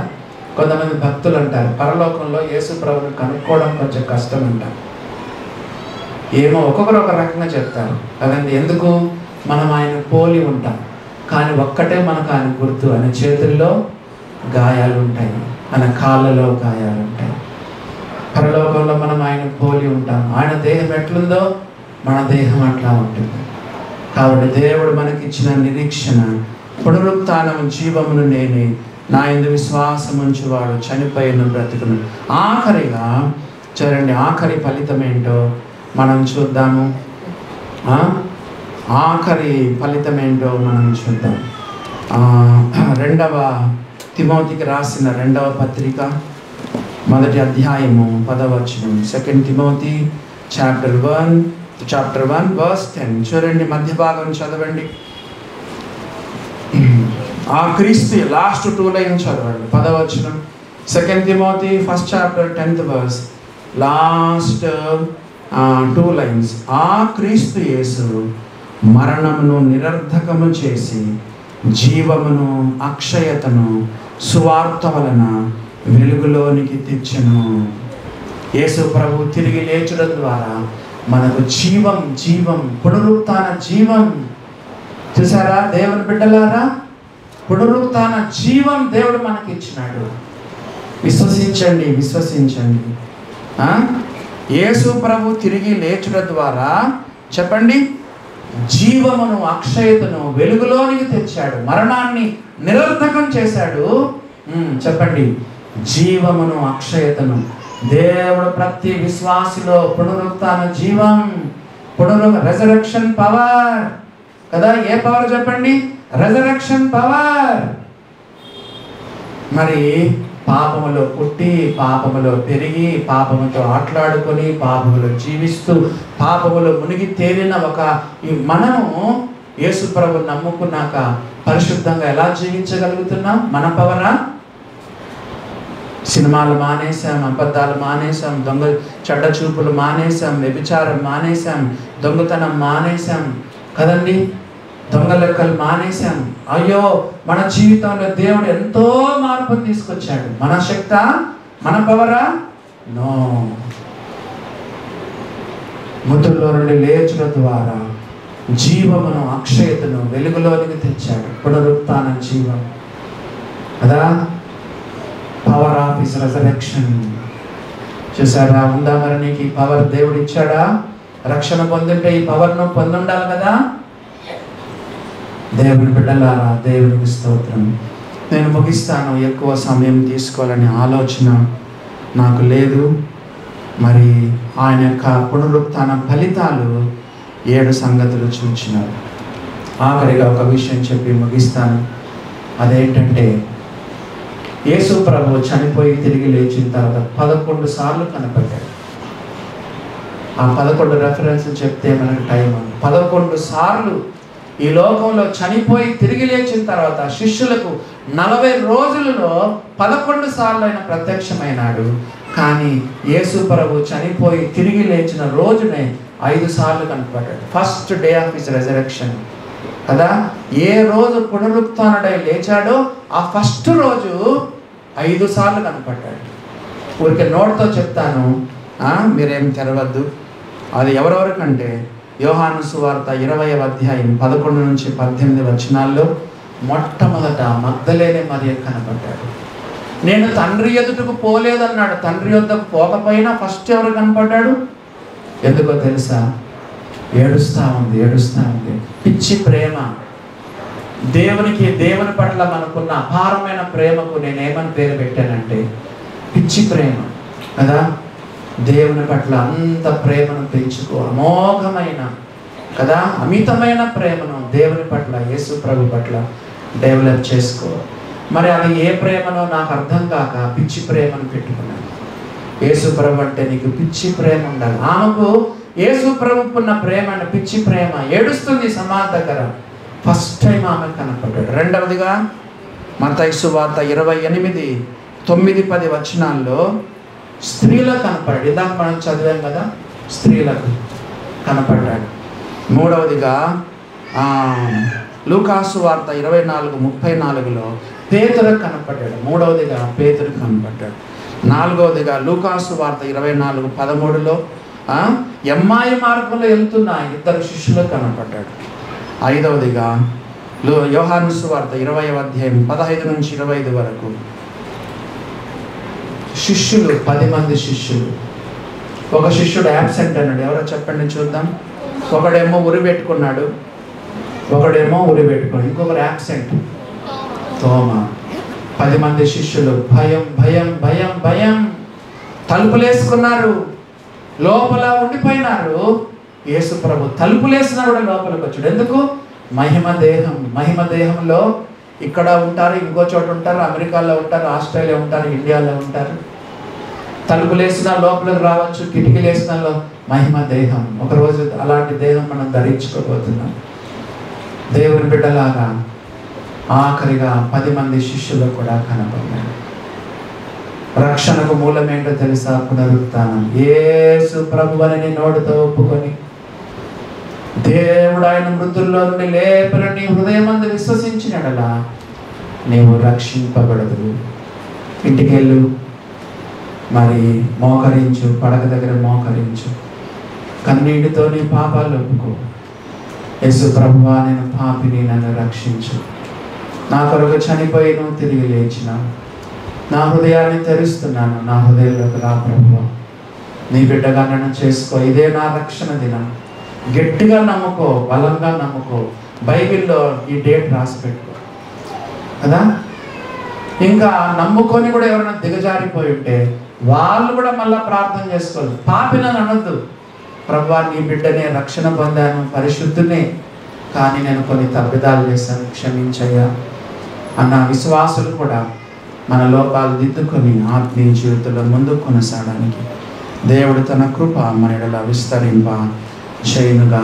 కొంతమంది భక్తులు అంటారు పరలోకంలో యేసు ప్రభువుని కనుక్కోవడం కొంచెం కష్టం అంటారు. ఏమో ఒక్కొక్కరు ఒక రకంగా చెప్తారు కదండి. ఎందుకు? మనం ఆయన పోలి ఉంటాం, కానీ ఒక్కటే మనకు ఆయన గుర్తు. ఆయన చేతుల్లో గాయాలు ఉంటాయి, ఆయన కాళ్ళలో గాయాలు ఉంటాయి. పరలోకంలో మనం ఆయన పోలి ఉంటాం. ఆయన దేహం ఎట్లుందో మన దేహం అట్లా ఉంటుంది. కాబట్టి దేవుడు మనకిచ్చిన నిరీక్షణ పునరుత్థానము జీవమును నేనే, నా యందు విశ్వాసం ఉంచువాడు చనిపోయిన బ్రతుకును. ఆఖరిగా చూడండి, ఆఖరి ఫలితం ఏంటో మనం చూద్దాము. ఆఖరి ఫలితం ఏంటో మనం చూద్దాం. 2వ తిమోతికి రాసిన 2వ పత్రిక 1వ అధ్యాయము 10వ వచనం. 2 తిమోతి చాప్టర్ 1 verse 10. చూడండి, మధ్య భాగం చదవండి. ఆ క్రీస్తు లాస్ట్ 2 లైన్స్ చదవండి. 10వ వచనం 2 Timothy 1st chapter 10th verse last 2 lines. ఆ క్రీస్తు యేసు మరణమును నిరర్ధకము చేసి జీవమును అక్షయతను సువార్త వలన వెలుగులోనికి తెచ్చెను. యేసు ప్రభు తిరిగి లేచడం ద్వారా మనకు జీవం పునరుత్థాన జీవం. చూసారా దేవుని బిడ్డలారా? పునరుత్థాన జీవం దేవుడు మనకి ఇచ్చినాడు. విశ్వసించండి. యేసు ప్రభు తిరిగి లేచడం ద్వారా చెప్పండి, జీవమును అక్షయతను వెలుగులోనికి తెచ్చాడు, మరణాన్ని నిరర్ధకం చేశాడు. చెప్పండి, జీవమును అక్షయతను. దేవుడు ప్రతి విశ్వాసిలో పునరుత్థాన జీవం, రెజరెక్షన్ పవర్ కదా. ఏ పవర్ చెప్పండి? Resurrection power. మరి పాపములో పుట్టి, పాపములో పెరిగి, పాపముతో ఆటలాడుకొని, పాపములో జీవిస్తూ, పాపములో మునిగి తేలిన మనము యేసు ప్రభువుని నమ్ముకున్నాక పరిశుద్ధంగా ఎలా జీవించగలుగుతున్నాం? మన పవరా? సినిమాలు మానేసాం, అబద్ధాలు మానేసాం, చెడ్డ చూపులు మానేసాం, వ్యభిచారం మానేసాం, దొంగతనం మానేసాం కదండి, దొంగ లెక్కలు మానేసాం. అయ్యో, మన జీవితంలో దేవుడు ఎంతో మార్పును తీసుకొచ్చాడు. మన శక్తి, మన పవరా? నో. మృతుల్లో నుండి లేచడం ద్వారా జీవమును అక్షయతను వెలుగులోనికి తెచ్చాడు. పునరుత్థాన జీవం కదా. Power of his resurrection. చూసారా? ఉందా మరి నీకు ఈ పవర్ దేవుడు ఇచ్చాడా? రక్షణ పొందుంటే ఈ పవర్ను పొందుండాలి కదా. దేవుని బిడ్డలారా, దేవునికి స్తోత్రం. నేను ముగిస్తాను, ఎక్కువ సమయం తీసుకోవాలని ఆలోచన నాకు లేదు. మరి ఆయన యొక్క పునరుత్థాన ఫలితాలు 7 సంగతులు చూచినారు. ఆఖరిగా ఒక విషయం చెప్పి ముగిస్తాను. అదేంటంటే యేసు ప్రభు చనిపోయి తిరిగి లేచిన తర్వాత 11 సార్లు కనపడ్డాడు. ఆ 11 రెఫరెన్స్ చెప్తే మనకు టైం 11 సార్లు ఈ లోకంలో చనిపోయి తిరిగి లేచిన తర్వాత శిష్యులకు 40 రోజులలో 11 సార్లు ఆయన ప్రత్యక్షమైనాడు. కానీ యేసు ప్రభు చనిపోయి తిరిగి లేచిన రోజునే 5 సార్లు కనపడ్డాడు. First day of his resurrection కదా. ఏ రోజు పునరుత్థానుడై లేచాడో ఆ ఫస్ట్ రోజు 5 సార్లు కనపడ్డాడు. ఊరికే నోట్తో చెప్తాను, మీరేం తెరవద్దు. అది ఎవరెవరికంటే యోహాను సువార్త 20వ అధ్యాయం 11 నుంచి 18 వచనాల్లో మొట్టమొదట మగ్దలేనే మరియ కనపడ్డాడు. నేను తండ్రి ఎదుటకు పోలేదన్నాడు. తండ్రి వద్దకు పోకపోయినా ఫస్ట్ ఎవరు కనపడ్డాడు? ఎందుకో తెలుసా? ఏడుస్తూ ఉంది. పిచ్చి ప్రేమ. దేవుని పట్ల మనకున్న అపారమైన ప్రేమకు నేనేమని పేరు పెట్టానంటే పిచ్చి ప్రేమ కదా. దేవుని పట్ల అంత ప్రేమను పెంచుకో, అమోఘమైన కదా అమితమైన ప్రేమను దేవుని పట్ల, యేసు ప్రభు పట్ల డెవలప్ చేసుకో. మరి అది ఏ ప్రేమనో నాకు అర్థం కాక పిచ్చి ప్రేమను పెట్టుకున్నాను. యేసు ప్రభు అంటే నీకు పిచ్చి ప్రేమ ఉండాలి. ఆమెకు యేసు ప్రభుకున్న ప్రేమ అంటే పిచ్చి ప్రేమ. ఏడుస్తుంది సమాధి దగ్గర. ఫస్ట్ టైం ఆమె కనపడ్డాడు. రెండవదిగా మత్తయి సువార్త 28:9-10 వచనాల్లో స్త్రీలకు కనపడ్డాడు. ఇందాక మనం చదివాం కదా, స్త్రీలకు కనపడ్డాడు. మూడవదిగా లూకాసు వార్త 24:34లో పేతురుకు కనపడ్డాడు. మూడవదిగా పేతురుకు కనపడ్డాడు. నాలుగవదిగా లూకాసు వార్త 24:13లో ఎమ్మాయి మార్గంలో వెళ్తున్న 2 శిష్యులకు కనపడ్డాడు. ఐదవదిగా యోహాను సువార్త 20వ అధ్యాయం 15 నుంచి 25 వరకు శిష్యులు 10 మంది శిష్యులు. ఒక శిష్యుడు యాబ్సెంట్ అన్నాడు. ఎవరో చెప్పండి చూద్దాం. ఒకడేమో ఉరి పెట్టుకున్నాడు, ఇంకొకరు యాబ్సెంట్ తోమ. 10 మంది శిష్యులు భయం భయం భయం భయం తలుపులేసుకున్నారు, లోపల ఉండిపోయినారు. యేసు ప్రభు తలుపులేసినా కూడా లోపలికి వచ్చాడు. ఎందుకు? మహిమ దేహంలో ఇక్కడ ఉంటారు, ఇంకో చోట ఉంటారు, అమెరికాలో ఉంటారు, ఆస్ట్రేలియా ఉంటారు, ఇండియాలో ఉంటారు. తలుపులేసినా లోపలికి రావచ్చు, కిటికీలేసినా మహిమ దేహం. ఒకరోజు అలాంటి దేహం మనం ధరించుకోబోతున్నాం. దేవుని బిడ్డలాగా ఆఖరిగా 10 మంది శిష్యులు కూడా కనపడ్డారు. రక్షణకు మూలమేంటో తెలుసా? పునరుత్థానం. యేసు ప్రభువుని నీ నోటితో ఒప్పుకొని దేవుడు ఆయన మృతుల్లో నుండి లేపని నీ హృదయమందు విశ్వసించినడలా నీవు రక్షింపబడదు. ఇంటికెళ్ళు, మరి మోకరించు, పడక దగ్గర మోకరించు, కన్నీటితో నీ పాపాలు ఒప్పుకో. యేసు ప్రభువా, నేను పాపిని, నన్ను రక్షించు. నా కొరకు చనిపోయి నువ్వు తిరిగి లేచిన నా హృదయాన్ని తెరుస్తున్నాను. నా హృదయంలోకి రా ప్రభువా, నీ బిడ్డగా నన్ను చేసుకో. ఇదే నా రక్షణ దినం. గట్టిగా నమ్ముకో, బలంగా నమ్ముకో. బైబిల్లో ఈ డేట్ రాసి పెట్టుకో కదా. ఇంకా నమ్ముకొని కూడా ఎవరైనా దిగజారిపోయి ఉంటే వాళ్ళు కూడా మళ్ళీ ప్రార్థన చేసుకోవాలి. పాపినని అనొద్దు. ప్రభువా, నీ బిడ్డనే, రక్షణ పొందాను, పరిశుద్ధునే, కానీ నేను కొన్ని తప్పిదాలు చేశాను, క్షమించయ్యా అన్న విశ్వాసులు కూడా మన లోపాలు దిద్దుకొని ఆత్మీయ జీవితంలో ముందుకు కొనసాగడానికి దేవుడు తన కృప మన ఎడల విస్తరింప చేయునుగా.